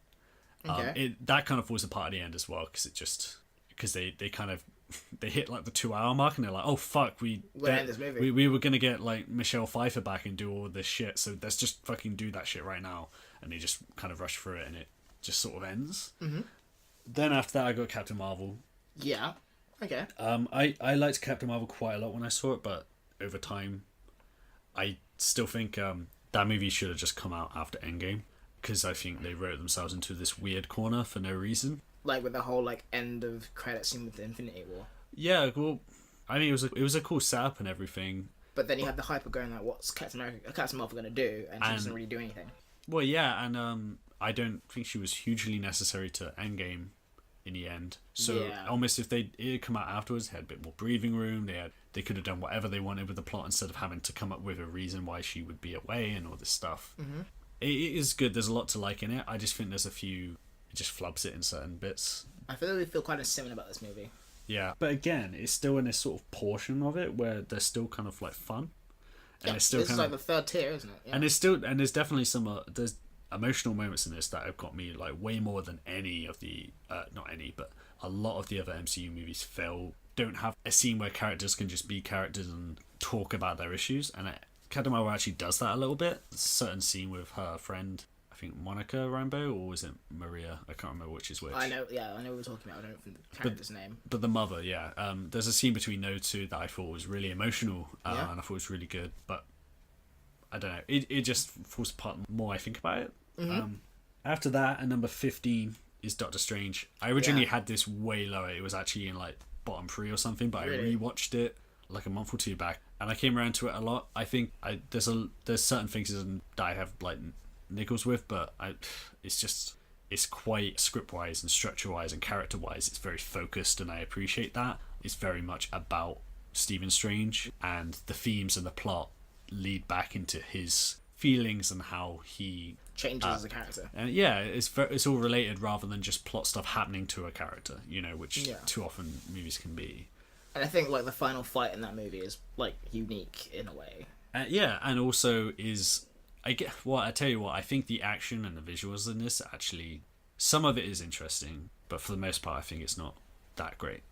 Okay. That kind of falls apart at the end as well, because they kind of they hit like the 2-hour mark and they're like, oh fuck, we were gonna get like Michelle Pfeiffer back and do all this shit, so let's just fucking do that shit right now. And they just kind of rush through it, and it just sort of ends. Mm-hmm. Then after that, I got Captain Marvel. Yeah. Okay. I liked Captain Marvel quite a lot when I saw it, but over time, I still think that movie should have just come out after Endgame, because I think they wrote themselves into this weird corner for no reason. Like with the whole like end of credit scene with the Infinity War. Yeah, well, I mean it was a cool setup and everything. But then you had the hype of going like, what's Captain Marvel going to do? And she doesn't really do anything. Well, yeah, and I don't think she was hugely necessary to Endgame in the end. So almost if it had come out afterwards, they had a bit more breathing room. They could have done whatever they wanted with the plot instead of having to come up with a reason why she would be away and all this stuff. Mm-hmm. It is good. There's a lot to like in it. I just think there's a few... It just flubs it in certain bits. I feel like we feel kind of similar about this movie. Yeah, but again, it's still in this sort of portion of it where they're still kind of like fun, and it's still this is like the third tier, isn't it? Yeah. And there's definitely some there's emotional moments in this that have got me like way more than any of the not any, but a lot of the other MCU movies don't have a scene where characters can just be characters and talk about their issues, and Captain Marvel actually does that a little bit. There's a certain scene with her friend, I think Monica Rambeau, or was it Maria? I can't remember which is which. I know what we're talking about. I don't know the character's name. But the mother, yeah. There's a scene between those two that I thought was really emotional, and I thought was really good. But I don't know. It just falls apart the more I think about it. Mm-hmm. After that, at number 15 is Doctor Strange. I originally had this way lower. It was actually in like bottom 3 or something, but really? I rewatched it like a month or two back, and I came around to it a lot. I think there's certain things that I have like niggles with, but it's quite script-wise and structure-wise and character-wise, it's very focused, and I appreciate that. It's very much about Stephen Strange, and the themes and the plot lead back into his feelings and how he changes as a character. And yeah, it's all related rather than just plot stuff happening to a character, which too often movies can be. And I think like the final fight in that movie is like unique in a way. And also I tell you what, I think the action and the visuals in this actually, some of it is interesting, but for the most part I think it's not that great.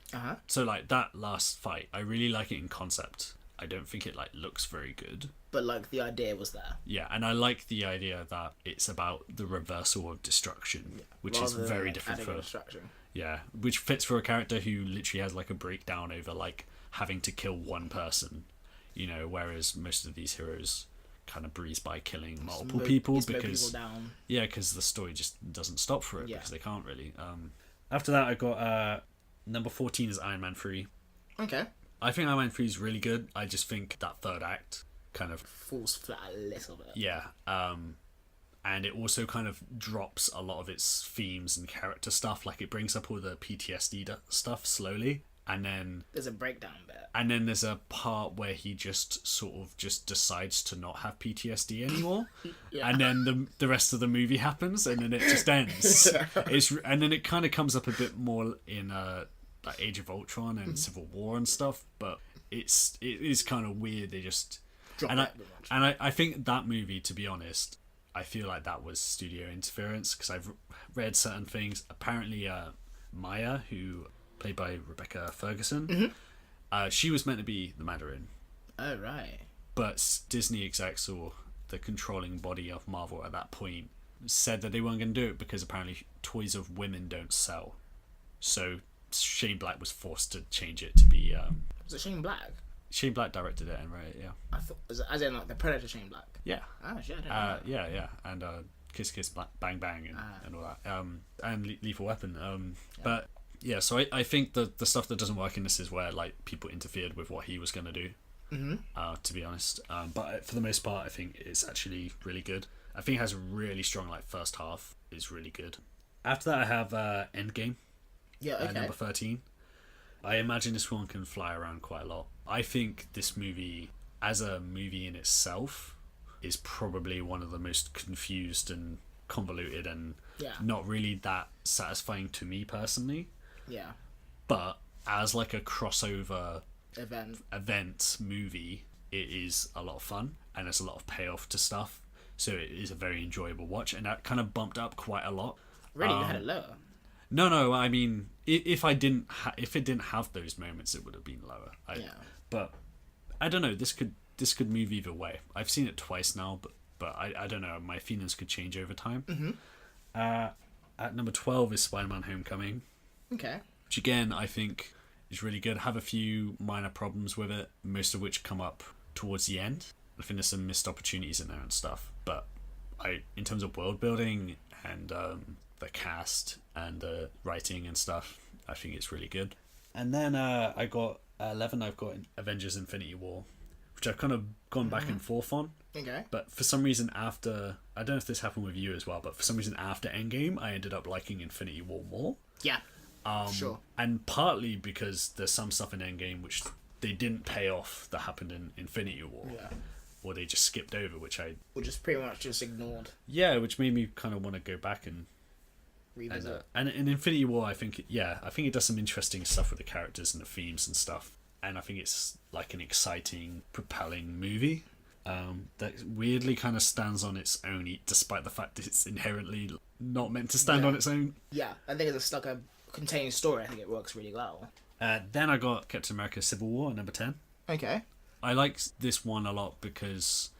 So like that last fight, I really like it in concept. I don't think it like looks very good, but like the idea was there. Yeah, and I like the idea that it's about the reversal of destruction, which is very different for destruction. Yeah, which fits for a character who literally has like a breakdown over like having to kill one person, whereas most of these heroes kind of breeze by killing multiple people because the story just doesn't stop for it because they can't really. After that, I got number 14 is Iron Man 3. Okay. I think Iron Man 3 is really good. I just think that third act kind of falls flat a little bit. Yeah. And it also kind of drops a lot of its themes and character stuff. Like it brings up all the PTSD stuff slowly, and then there's a breakdown bit. And then there's a part where he just sort of just decides to not have PTSD anymore. And then the rest of the movie happens, and then it just ends. And then it kind of comes up a bit more in like Age of Ultron and Civil War and stuff, but it is kind of weird. They just I think that movie, to be honest, I feel like that was studio interference, because I've read certain things. Apparently, Maya, who played by Rebecca Ferguson, she was meant to be the Mandarin. Oh right. But Disney execs, or the controlling body of Marvel at that point, said that they weren't going to do it because apparently toys of women don't sell. So Shane Black was forced to change it to be. Was it Shane Black? Shane Black directed it and wrote it. Yeah. I thought, as in like the Predator Shane Black. Yeah. Oh shit! I didn't know that. Yeah, and Kiss Kiss Bang Bang and all that. And Lethal Weapon. But yeah, so I think the stuff that doesn't work in this is where like people interfered with what he was going to do. To be honest, but for the most part, I think it's actually really good. I think it has a really strong like first half. It's really good. After that, I have Endgame. Yeah, okay. Number 13. I imagine this one can fly around quite a lot. I think this movie, as a movie in itself, is probably one of the most confused and convoluted and not really that satisfying to me personally. Yeah. But as like a crossover event movie, it is a lot of fun and there's a lot of payoff to stuff. So it is a very enjoyable watch, and that kind of bumped up quite a lot. Really, you had it lower? No. I mean, if it didn't have those moments, it would have been lower. But I don't know. This could move either way. I've seen it twice now, but I don't know. My feelings could change over time. At number 12 is Spider-Man: Homecoming. Okay. Which again, I think is really good. Have a few minor problems with it, most of which come up towards the end. I think there's some missed opportunities in there and stuff. But in terms of world building and the cast and the writing and stuff, I think it's really good. And then I got 11. I've got Avengers: Infinity War, which I've kind of gone back and forth on. Okay. But for some reason after, I don't know if this happened with you as well, but for some reason after Endgame, I ended up liking Infinity War more. Yeah. Sure. And partly because there's some stuff in Endgame which they didn't pay off that happened in Infinity War. Yeah. Or they just skipped over, which just pretty much just ignored. Yeah, which made me kind of want to go back and revisit. And in Infinity War, I think it does some interesting stuff with the characters and the themes and stuff. And I think it's like an exciting, propelling movie that weirdly kind of stands on its own, despite the fact that it's inherently not meant to stand on its own. Yeah, I think it's like a contained story. I think it works really well. Then I got Captain America: Civil War at number 10. Okay. I like this one a lot because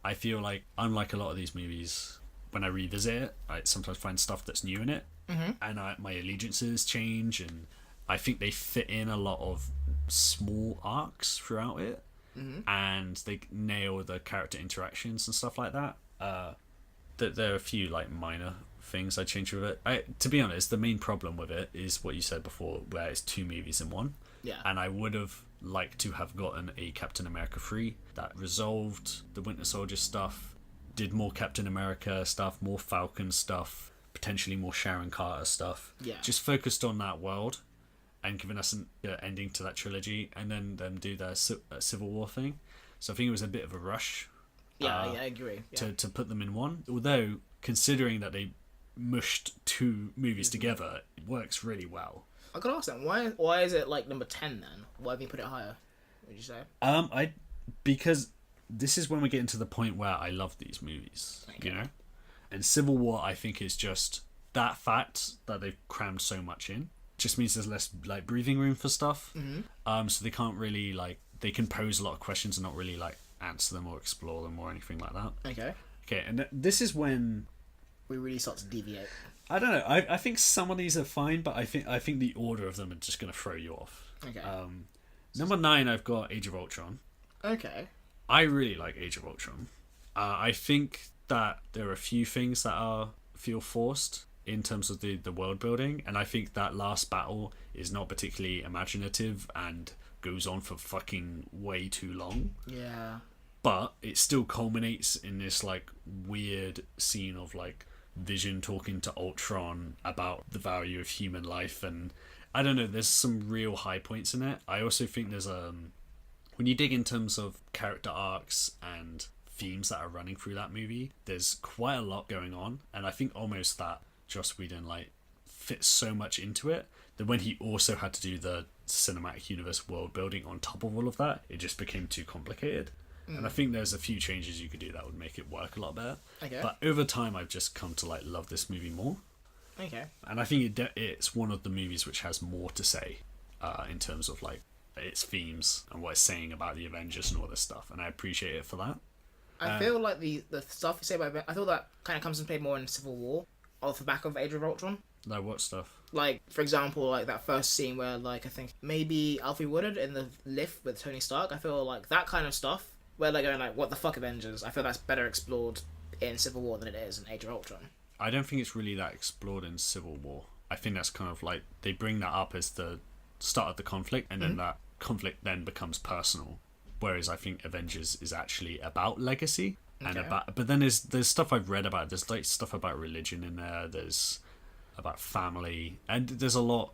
I feel like, unlike a lot of these movies, when I revisit it, I sometimes find stuff that's new in it, and my allegiances change, and I think they fit in a lot of small arcs throughout it, and they nail the character interactions and stuff like that. There are a few like minor things I change with it. To be honest, the main problem with it is what you said before, where it's two movies in one. Yeah. And I would have liked to have gotten a Captain America 3 that resolved the Winter Soldier stuff, did more Captain America stuff, more Falcon stuff, potentially more Sharon Carter stuff. Yeah. Just focused on that world and giving us an ending to that trilogy, and then them do their Civil War thing. So I think it was a bit of a rush. Yeah, I agree. Yeah. To put them in one. Although, considering that they mushed two movies together, it works really well. I could ask them, why is it like number 10 then? Why have you put it higher, would you say? Because this is when we get into the point where I love these movies, you know? And Civil War, I think, is just that fact that they've crammed so much in. Just means there's less like breathing room for stuff. So they can't really they can pose a lot of questions and not really answer them or explore them or anything like that. Okay, and this is when we really start to deviate. I don't know. I think some of these are fine, but I think the order of them are just going to throw you off. Okay. Number 9, I've got Age of Ultron. Okay. I really like Age of Ultron. I think that there are a few things that feel forced in terms of the world building, and I think that last battle is not particularly imaginative and goes on for fucking way too long. Yeah. But it still culminates in this weird scene of Vision talking to Ultron about the value of human life, and I don't know, there's some real high points in it. I also think there's when you dig in terms of character arcs and themes that are running through that movie, there's quite a lot going on, and I think almost that Joss Whedon fits so much into it that when he also had to do the cinematic universe world building on top of all of that, it just became too complicated. And I think there's a few changes you could do that would make it work a lot better. Okay. But over time, I've just come to love this movie more. Okay. And I think it's one of the movies which has more to say in terms of its themes and what it's saying about the Avengers and all this stuff. And I appreciate it for that. I feel like the stuff you say about I thought that kind of comes into play more in Civil War off the back of Age of Ultron. Like what stuff? For example, that first scene where I think maybe Alfre Woodard in the lift with Tony Stark. I feel that kind of stuff where they're going what the fuck Avengers. I feel that's better explored in Civil War than it is in Age of Ultron. I don't think it's really that explored in Civil War. I think that's kind of they bring that up as the start of the conflict, and then that conflict then becomes personal. Whereas I think Avengers is actually about legacy and but then there's stuff I've read about. There's stuff about religion in there. There's about family, and there's a lot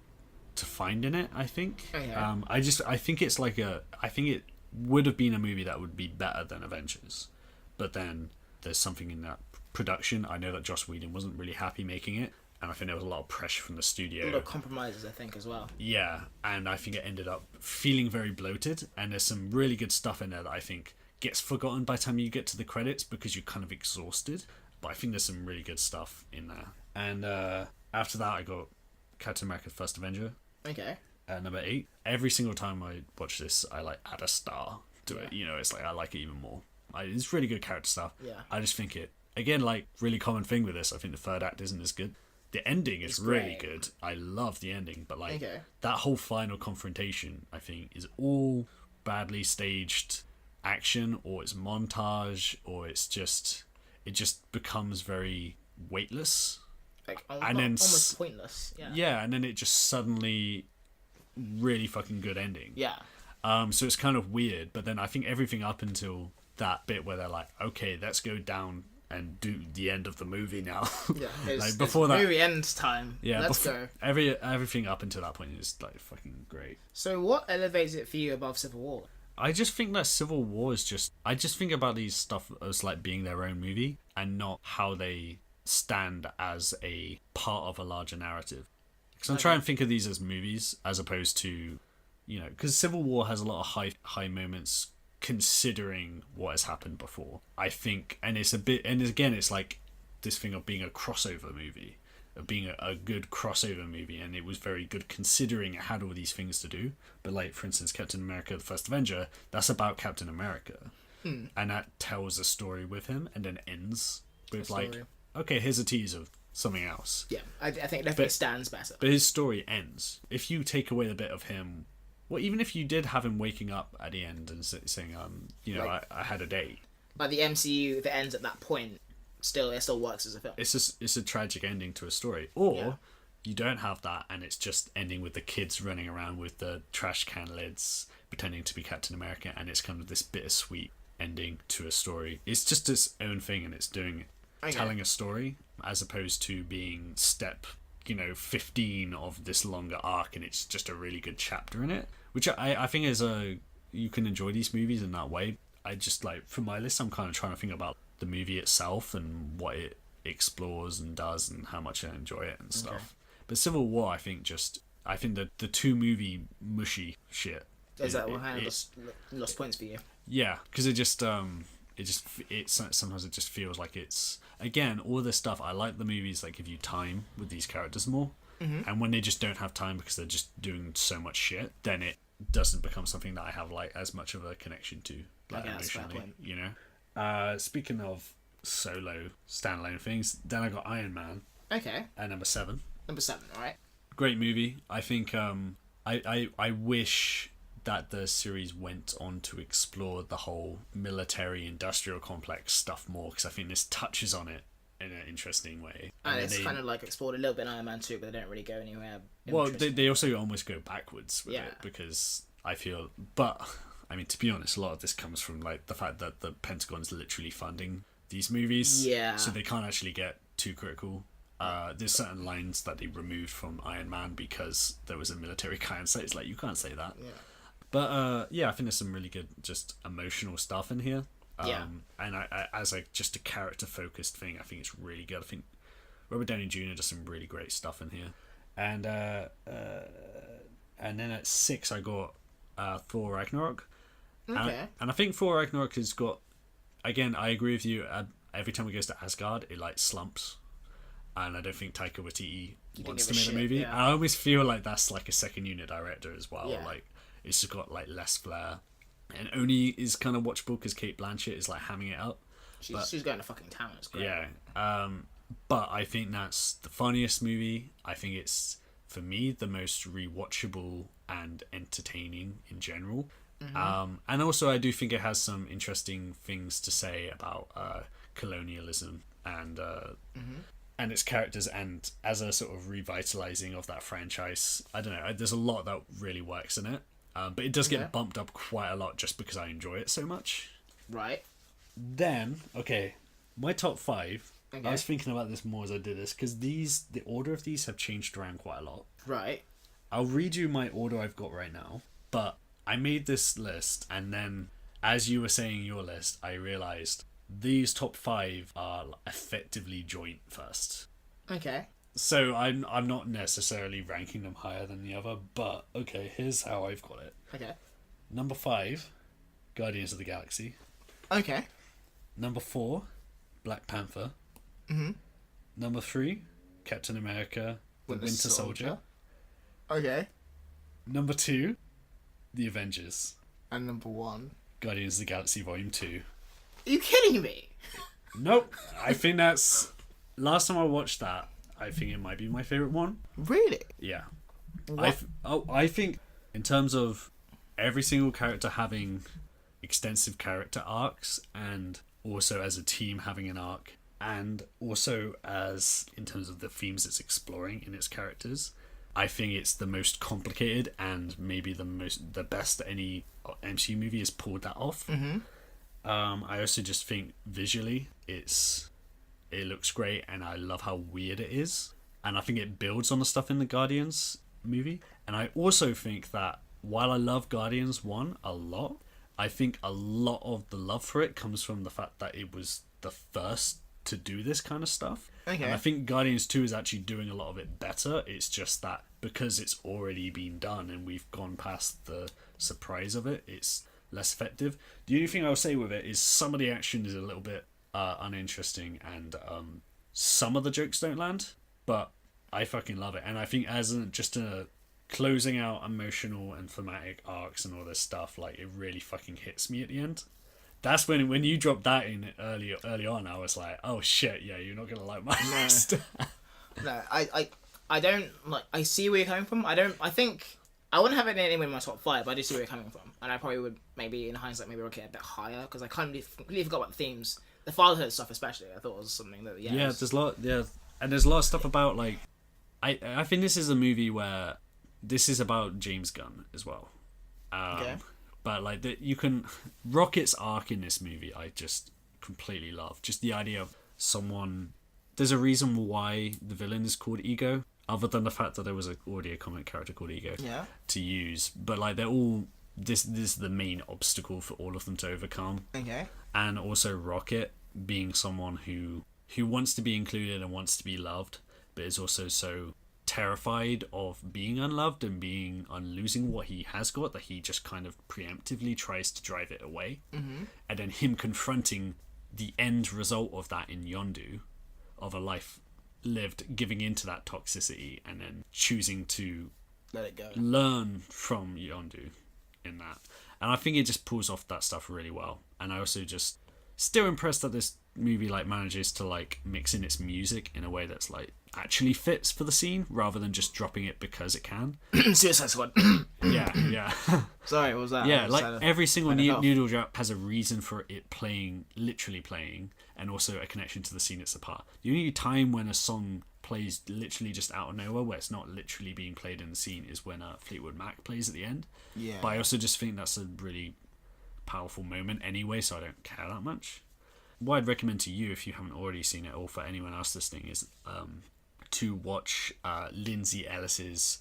to find in it. I think. Okay. I think it's I think it would have been a movie that would be better than Avengers, but then there's something in that production. I know that Joss Whedon wasn't really happy making it, and I think there was a lot of pressure from the studio. A lot of compromises, I think, as well. Yeah, and I think it ended up feeling very bloated, and there's some really good stuff in there that I think gets forgotten by the time you get to the credits because you're kind of exhausted. But I think there's some really good stuff in there. And after that, I got Captain America: First Avenger. Okay. Number 8. Every single time I watch this, I add a star to it. It's I like it even more. It's really good character stuff. Yeah. I just think it, again, really common thing with this, I think the third act isn't as good. The ending is really good. I love the ending, but that whole final confrontation, I think, is all badly staged action, or it's montage, or it just becomes very weightless. And then almost pointless. Yeah. Yeah, and then it just suddenly really fucking good ending. Yeah. So it's kind of weird, but then I think everything up until that bit where they're okay, let's go down and do the end of the movie now. Yeah. Before that movie ends time. Yeah. Let's go. Everything up until that point is fucking great. So what elevates it for you above Civil War? I just think that Civil War is just. I just think about these stuff as being their own movie and not how they stand as a part of a larger narrative. Because I'm trying to think of these as movies as opposed to, because Civil War has a lot of high moments considering what has happened before. I think, and it's a bit, and again, it's this thing of being a crossover movie, of being a good crossover movie, and it was very good considering it had all these things to do. But for instance, Captain America: The First Avenger, that's about Captain America, and that tells a story with him, and then ends with okay, here's a tease of something else. Yeah, I think it definitely stands better. But his story ends. If you take away the bit of him, well, even if you did have him waking up at the end and saying, I had a date. The MCU that ends at that point, it still works as a film. It's a tragic ending to a story. Or you don't have that, and it's just ending with the kids running around with the trash can lids, pretending to be Captain America, and it's kind of this bittersweet ending to a story. It's just its own thing, and it's telling a story as opposed to being step 15 of this longer arc, and it's just a really good chapter in it, which I think is you can enjoy these movies in that way. I just for my list, I'm kind of trying to think about the movie itself and what it explores and does and how much I enjoy it and stuff. Okay. But Civil War, I think that the two movie mushy shit. Is that what kind of lost points for you? Yeah, because it sometimes it just feels like it's, again, all this stuff. I like the movies that give you time with these characters more, and when they just don't have time because they're just doing so much shit, then it doesn't become something that I have as much of a connection to, emotionally. Speaking of solo standalone things, then I got Iron Man. Okay. At number 7. Number 7, all right. Great movie. I think I wish that the series went on to explore the whole military industrial complex stuff more, because I think this touches on it in an interesting way. And it's kind of explored a little bit in Iron Man 2, but they don't really go anywhere. Well, they also almost go backwards with it, because I feel, but I mean, to be honest, a lot of this comes from the fact that the Pentagon's literally funding these movies, so they can't actually get too critical. There's certain lines that they removed from Iron Man because there was a military guy on set. It's you can't say that. Yeah. But I think there's some really good, just emotional stuff in here. And I as just a character focused thing, I think it's really good. I think Robert Downey Jr. does some really great stuff in here. And then at 6 I got Thor Ragnarok. Okay. And I think Thor Ragnarok has got, again, I agree with you. Every time it goes to Asgard, it slumps. And I don't think Taika Waititi wants to make the movie. Yeah. I always feel like that's a second unit director as well. Yeah. It's just got less flair, and only is kind of watchable because Kate Blanchett is hamming it up. She's going to fucking town. It's great. Yeah. But I think that's the funniest movie. I think it's, for me, the most rewatchable and entertaining in general. And also I do think it has some interesting things to say about colonialism and its characters, and as a sort of revitalizing of that franchise. I don't know, there's a lot that really works in it, but it does get bumped up quite a lot just because I enjoy it so much. Right. Then, okay, my top 5. I was thinking about this more as I did this, because the order of these have changed around quite a lot. Right. I'll read you my order I've got right now, but I made this list, and then as you were saying your list, I realized these top 5 are effectively joint first. Okay. So I'm not necessarily ranking them higher than the other, but okay, here's how I've got it. Okay. Number 5, Guardians of the Galaxy. Okay. Number 4, Black Panther. Number 3, Captain America, the Winter Soldier. Okay. Number 2, The Avengers. And number 1, Guardians of the Galaxy Volume 2. Are you kidding me? Nope. I think that's, last time I watched that, I think it might be my favourite one. Really? Yeah. What? I think in terms of every single character having extensive character arcs, and also as a team having an arc, and also as in terms of the themes it's exploring in its characters, I think it's the most complicated and maybe the best that any MCU movie has pulled that off. I also just think visually it looks great, and I love how weird it is, and I think it builds on the stuff in the Guardians movie. And I also think that while I love Guardians 1 a lot, I think a lot of the love for it comes from the fact that it was the first to do this kind of stuff. Okay. And I think Guardians 2 is actually doing a lot of it better. It's just that because it's already been done and we've gone past the surprise of it, it's less effective. The only thing I'll say with it is some of the action is a little bit uninteresting, and some of the jokes don't land, but I fucking love it. And I think as just a closing out emotional and thematic arcs and all this stuff, it really fucking hits me at the end. That's when you dropped that in early on, I was like, oh shit, yeah, you're not gonna like my list. No, I don't I see where you're coming from. I think I wouldn't have it anywhere in my top 5, but I do see where you're coming from, and I probably would maybe in hindsight rank it a bit higher, because I kind of completely forgot about the themes, the fatherhood stuff especially. I thought was something that there's a lot, and there's a lot of stuff about I think this is a movie where this is about James Gunn as well. But like you can Rocket's arc in this movie, I just completely love. Just the idea of someone. There's a reason why the villain is called Ego, other than the fact that there was already a comic character called Ego to use. But like they're all this is the main obstacle for all of them to overcome. Okay. And also Rocket being someone who wants to be included and wants to be loved, but is also so terrified of being unloved and losing what he has got that he just kind of preemptively tries to drive it away. Mm-hmm. And then him confronting the end result of that in Yondu, of a life lived giving into that toxicity and then choosing to let it go, learn from Yondu in that. And I think it just pulls off that stuff really well. And I also just still impressed that this movie like manages to like mix in its music in a way that's like actually fits for the scene rather than just dropping it because it can. Suicide Squad. yeah. Sorry, what was that? Yeah, like every single noodle drop has a reason for it playing, literally playing, and also a connection to the scene it's a part. The only time when a song plays literally just out of nowhere, where it's not literally being played in the scene, is when Fleetwood Mac plays at the end. Yeah. But I also just think that's a really powerful moment anyway, so I don't care that much. What I'd recommend to you, if you haven't already seen it, or for anyone else listening, is to watch Lindsay Ellis's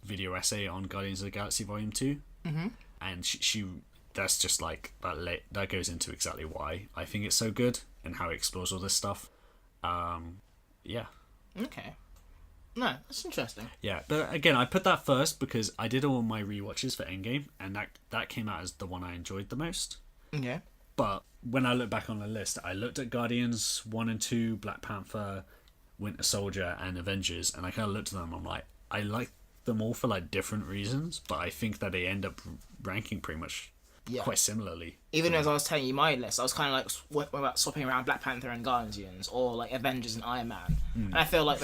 video essay on Guardians of the Galaxy Volume 2. Mm-hmm. And she that's just like that goes into exactly why I think it's so good and how it explores all this stuff. Yeah. Okay. No, that's interesting. Yeah, but again, I put that first because I did all my rewatches for Endgame, and that came out as the one I enjoyed the most. Okay. But when I look back on the list, I looked at Guardians 1 and 2, Black Panther, Winter Soldier, and Avengers, and I kind of looked at them, I'm like, I like them all for like different reasons, but I think that they end up ranking pretty much quite similarly. Even as I was telling you my list, I was kind of like swapping around Black Panther and Guardians, or like Avengers and Iron Man. And I feel like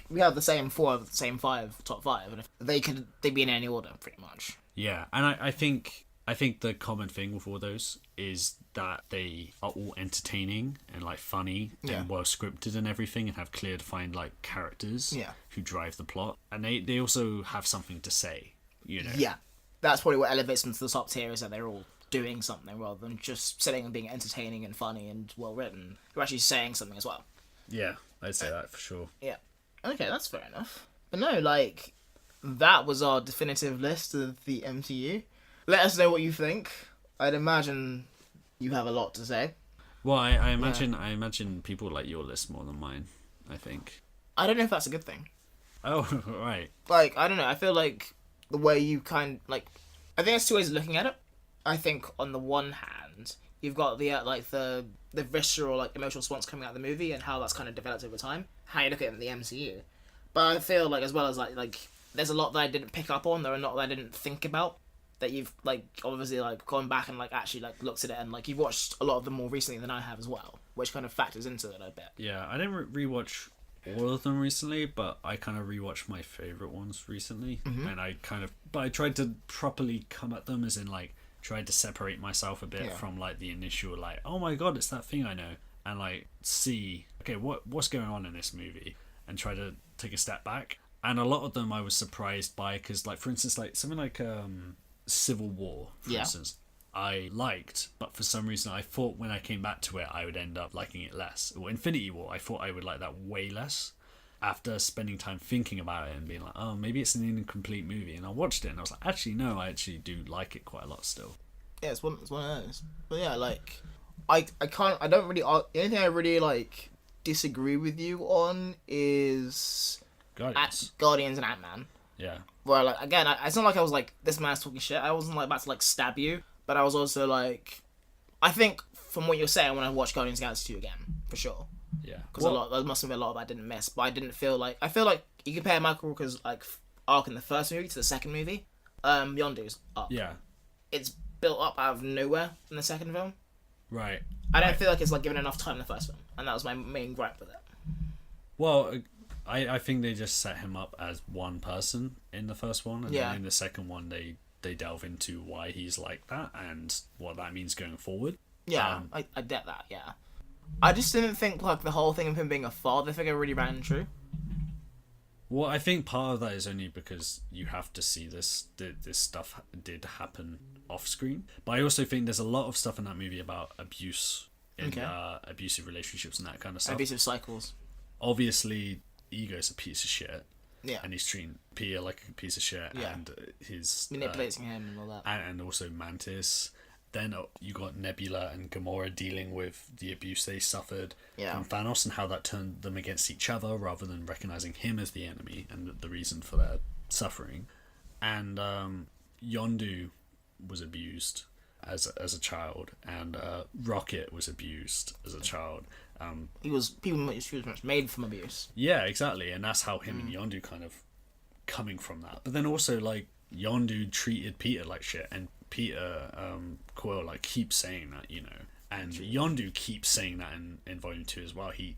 we have the same top 5, and they'd be in any order pretty much. Yeah, and I think the common thing with all those is that they are all entertaining and like funny and well scripted and everything, and have clear defined like characters who drive the plot, and they also have something to say, you know. Yeah, that's probably what elevates them to the top tier, is that they're all doing something rather than just sitting and being entertaining and funny and well written. They're actually saying something as well. Yeah, I'd say that for sure. Yeah. Okay, that's fair enough. But no, like, that was our definitive list of the MCU. Let us know what you think. I'd imagine you have a lot to say. Well, I imagine people like your list more than mine, I think. I don't know if that's a good thing. Oh, right. Like, I don't know. I feel like the way you I think there's two ways of looking at it. I think on the one hand, you've got the visceral, like, emotional response coming out of the movie and how that's kind of developed over time. How you look at it in the MCU. But I feel like, as well as, like there's a lot that I didn't pick up on. There are a lot that I didn't think about. That you've, like, obviously, like, gone back and, like, actually, like, looked at it, and, like, you've watched a lot of them more recently than I have as well, which kind of factors into it a bit. Yeah, I didn't rewatch all of them recently, but I kind of rewatched my favourite ones recently, and I tried to properly come at them, as in, like, tried to separate myself a bit from, like, the initial, like, oh my god, it's that thing I know, and, like, see, okay, what's going on in this movie, and try to take a step back. And a lot of them I was surprised by, because, like, for instance, like, something like, Civil War, for instance, I liked, but for some reason I thought when I came back to it I would end up liking it less. Or Infinity War, I thought I would like that way less after spending time thinking about it and being like, oh, maybe it's an incomplete movie. And I watched it and I was like, actually no, I actually do like it quite a lot still. Yeah, it's one of those. But yeah, like, the only thing I really, like, disagree with you on is Guardians and Ant-Man. Yeah. Where, like, again, it's not like I was like, this man's talking shit. I wasn't, like, about to, like, stab you. But I was also, like, I think from what you're saying, when I watch Guardians of the Galaxy 2 again, for sure. Yeah. Because there must have been a lot of I didn't miss. But I didn't feel like... I feel like you compare Michael Rooker's, like, arc in the first movie to the second movie. Yondu's arc. Yeah. It's built up out of nowhere in the second film. Right. I don't feel like it's, like, given enough time in the first film. And that was my main gripe with it. Well... I think they just set him up as one person in the first one, and then in the second one they delve into why he's like that and what that means going forward. Yeah, I get that, yeah. I just didn't think, like, the whole thing of him being a father figure really ran true. Well, I think part of that is only because you have to see this stuff did happen off screen. But I also think there's a lot of stuff in that movie about abuse and abusive relationships and that kind of stuff. Abusive cycles. Obviously, Ego's a piece of shit. Yeah. And he's treating Peter like a piece of shit. Yeah. And his... manipulating him and all that. And also Mantis. Then you got Nebula and Gamora dealing with the abuse they suffered from Thanos and how that turned them against each other rather than recognizing him as the enemy and the reason for their suffering. And Yondu was abused as a child, and Rocket was abused as a child. Yeah, exactly, and that's how him and Yondu kind of coming from that. But then also like Yondu treated Peter like shit, and Peter Quill like keeps saying that, you know, and Yondu keeps saying that in Volume 2 as well. He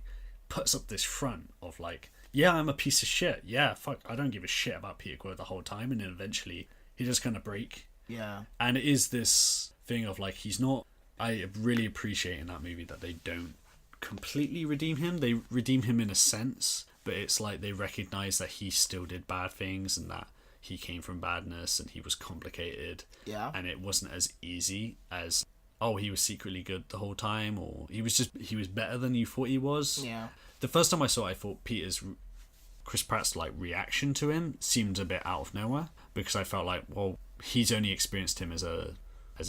puts up this front of like, yeah, I'm a piece of shit. Yeah, fuck, I don't give a shit about Peter Quill the whole time, and then eventually he just kind of break. Yeah. And it is this thing of like, he's not... I really appreciate in that movie that they don't completely redeem him. They redeem him in a sense, but it's like they recognize that he still did bad things and that he came from badness and he was complicated. Yeah. And it wasn't as easy as, oh, he was secretly good the whole time, or he was better than you thought he was. Yeah. The first time I saw it, I thought Chris Pratt's like reaction to him seemed a bit out of nowhere, because I felt like, well, he's only experienced him as a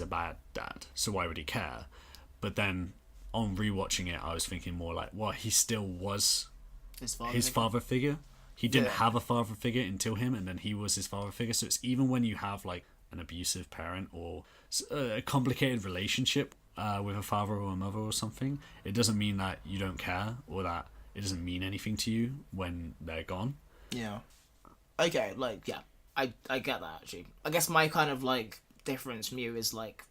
bad dad, so why would he care? But then on rewatching it, I was thinking more like, well, he still was his father figure. He didn't have a father figure until him, and then he was his father figure. So it's even when you have like an abusive parent or a complicated relationship with a father or a mother or something, it doesn't mean that you don't care or that it doesn't mean anything to you when they're gone. Yeah. Okay, like, yeah. I get that, actually. I guess my kind of, like, difference from you is, like,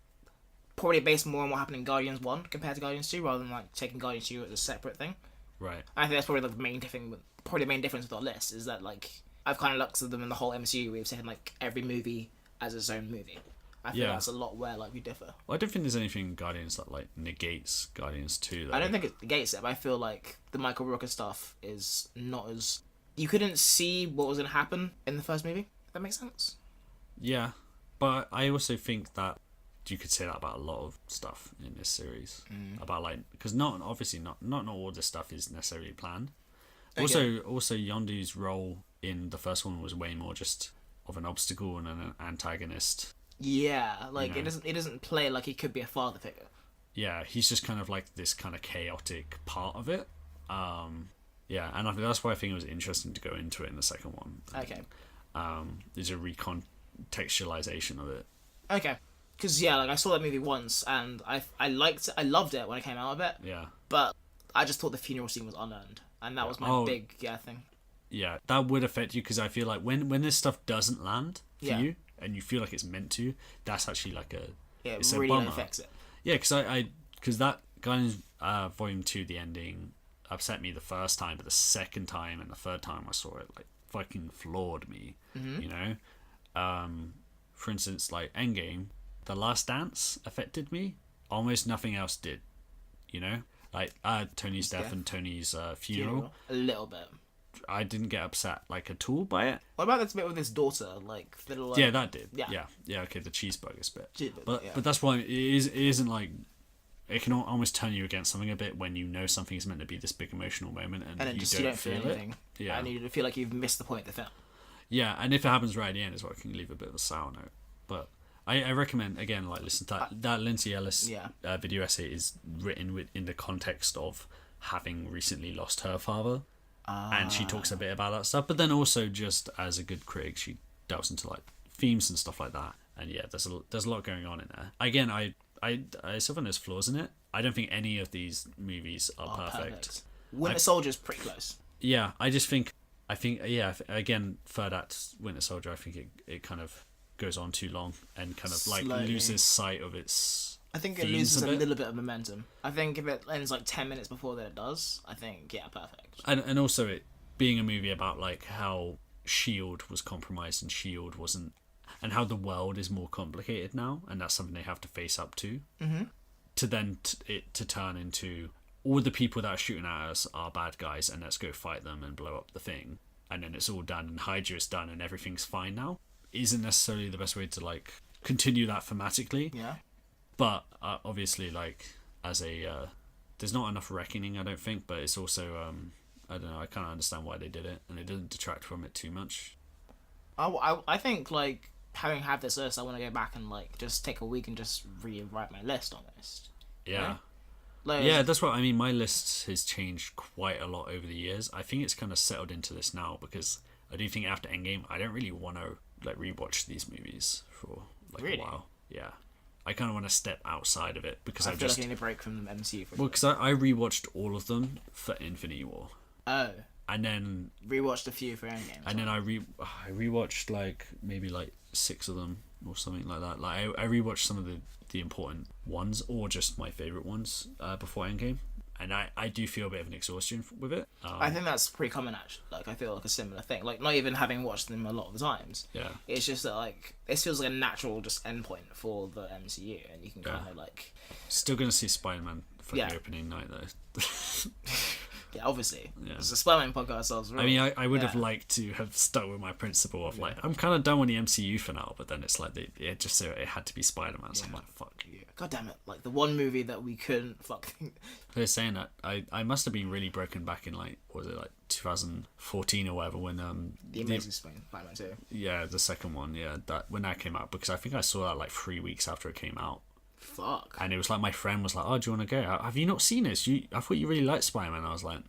probably based more on what happened in Guardians 1 compared to Guardians 2, rather than, like, taking Guardians 2 as a separate thing. Right. I think that's probably, like, the main difference with our list, is that, like, I've kind of looked at them in the whole MCU, we've taken, like, every movie as its own movie. I think that's a lot where, like, we differ. Well, I don't think there's anything in Guardians that, like, negates Guardians 2, though. I don't think it negates it, but I feel like the Michael Rooker stuff is not as... You couldn't see what was going to happen in the first movie. If that makes sense? Yeah, but I also think that you could say that about a lot of stuff in this series. About, like... Because not all this stuff is necessarily planned. Okay. Also, Yondu's role in the first one was way more just of an obstacle and an antagonist. Yeah, like, you know? it doesn't play like he could be a father figure. Yeah, he's just kind of like this kind of chaotic part of it. Yeah, and that's why I think it was interesting to go into it in the second one. Okay. There's a recontextualization of it. Okay. Because, yeah, like, I saw that movie once, and I loved it when I came out of it. Yeah. But I just thought the funeral scene was unearned, and that was my big thing. Yeah, that would affect you, because I feel like when this stuff doesn't land for you, and you feel like it's meant to, that's actually like it really affects it. Yeah, because that Guardians Volume 2, the ending, upset me the first time, but the second time and the third time I saw it, like, fucking floored me. You know, for instance, like Endgame, the last dance affected me. Almost nothing else did. You know, like Tony's death and Tony's funeral. A little bit. I didn't get upset like at all by it. What about this bit with his daughter? Like, little, like... Yeah, that did. Yeah. Okay, the cheeseburgers bit. But that's why it isn't like, it can almost turn you against something a bit when you know something is meant to be this big emotional moment and you don't feel anything. It. Yeah, and you feel like you've missed the point of the film. Yeah, and if it happens right at the end as well, it can leave a bit of a sour note. But I recommend, again, like, listen to that Lindsay Ellis video essay is written in the context of having recently lost her father. And she talks a bit about that stuff, but then also just as a good critic, she delves into like themes and stuff like that. And yeah, there's a lot going on in there. Again, I still think there's flaws in it. I don't think any of these movies are perfect. Winter Soldier's pretty close. Yeah, I think again, third act Winter Soldier, I think it kind of goes on too long and kind of like loses sight of its. I think it loses a little bit of momentum. I think if it ends like 10 minutes before that it does, I think, yeah, perfect. And also it being a movie about like how S.H.I.E.L.D. was compromised and S.H.I.E.L.D. wasn't, and how the world is more complicated now, and that's something they have to face up to. Mm-hmm. To then to turn into all the people that are shooting at us are bad guys and let's go fight them and blow up the thing. and then it's all done and Hydra's done and everything's fine now isn't necessarily the best way to like continue that thematically. Yeah. But obviously, like as a there's not enough reckoning, I don't think. But it's also I don't know. I kind of understand why they did it, and it doesn't detract from it too much. I think like having had this list, I want to go back and like just take a week and just rewrite my list almost. Yeah. Right? Like, Yeah, that's what I mean. My list has changed quite a lot over the years. I think it's kind of settled into this now because I do think after Endgame, I don't really want to like rewatch these movies for like Really? a while. Yeah, I kind of want to step outside of it because I I feel just like I need a break from the MCU. For well, because I rewatched all of them for Infinity War, oh, and then rewatched a few for Endgame. and then I rewatched like maybe like 6 of them or something like that. Like I rewatched some of the important ones or just my favorite ones before Endgame, and I do feel a bit of an exhaustion with it. I think that's pretty common actually. Like I feel like a similar thing. Like not even having watched them a lot of the times. Yeah. It's just that like this feels like a natural just endpoint for the MCU, and you can kind of like. Still gonna see Spider-Man for Yeah. the opening night though. Yeah, obviously. Yeah. It's a Spider-Man podcast, so I mean, I would have liked to have stuck with my principle of like I'm kind of done with the MCU for now, but then it's like it just so it had to be Spider-Man. So I'm like, fuck. God damn it! Like the one movie that we couldn't fucking. They're saying that I must have been really broken back in like what was it like 2014 or whatever when The Amazing Spider-Man 2. yeah, the second one, yeah, that when that came out, because I think I saw that like 3 weeks after it came out. Fuck. And it was like my friend was like, "Oh, do you want to go? Have you not seen this? I thought you really liked Spider-Man." I was like,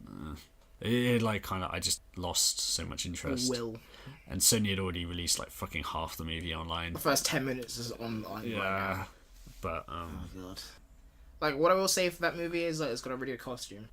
it like kind of I just lost so much interest. And Sony had already released like fucking half the movie online. The first 10 minutes is online. Yeah, right now. but Oh god. Like what I will say for that movie is like it's got a really good costume.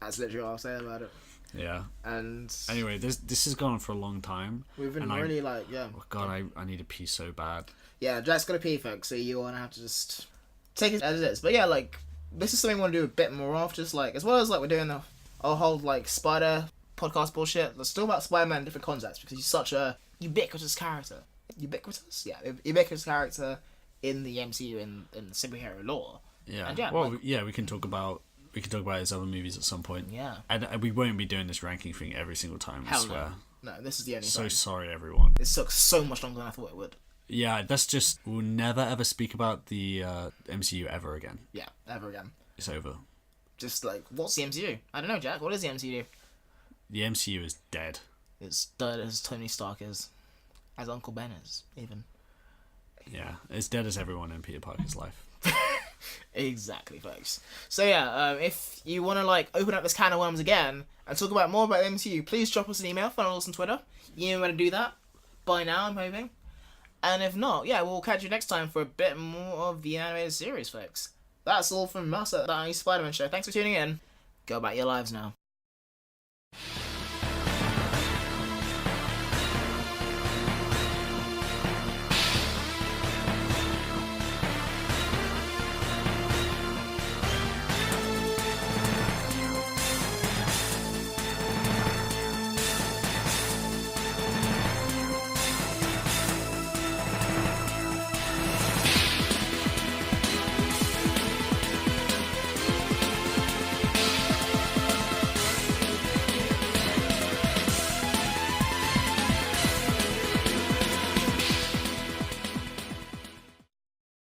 That's literally all I'll say about it. yeah. And Anyway, this has gone on for a long time. we've been and really like Oh god, I need a pee so bad. Yeah, Jack's got a pee, folks, so you wanna have to just take it as it is. But yeah, like this is something we want to do a bit more of, just like as well as like we're doing our whole like Spider podcast bullshit. Let's talk about Spider-Man in different contexts because he's such a ubiquitous character. Ubiquitous? Yeah, ubiquitous character in the MCU in the superhero lore. Yeah. And yeah, well, like- yeah, we can talk about his other movies at some point. Yeah. And we won't be doing this ranking thing every single time. I Hell swear. no, this is the only So time. sorry, everyone. This took so much longer than I thought it would. Yeah, that's just we'll never ever speak about the MCU ever again. Yeah, ever again. It's over. Just like, what's the MCU? I don't know, Jack. What is the MCU? The MCU is dead. It's dead as Tony Stark is, as Uncle Ben is, even. Yeah, as dead as everyone in Peter Parker's life. Exactly, folks. So yeah, if you want to like open up this can of worms again and talk about more about the MCU, please drop us an email, follow us on Twitter. You know where to do that by now, I'm hoping. And if not, yeah, we'll catch you next time for a bit more of the animated series, folks. That's all from us at the Spider-Man Show. Thanks for tuning in. Go about your lives now.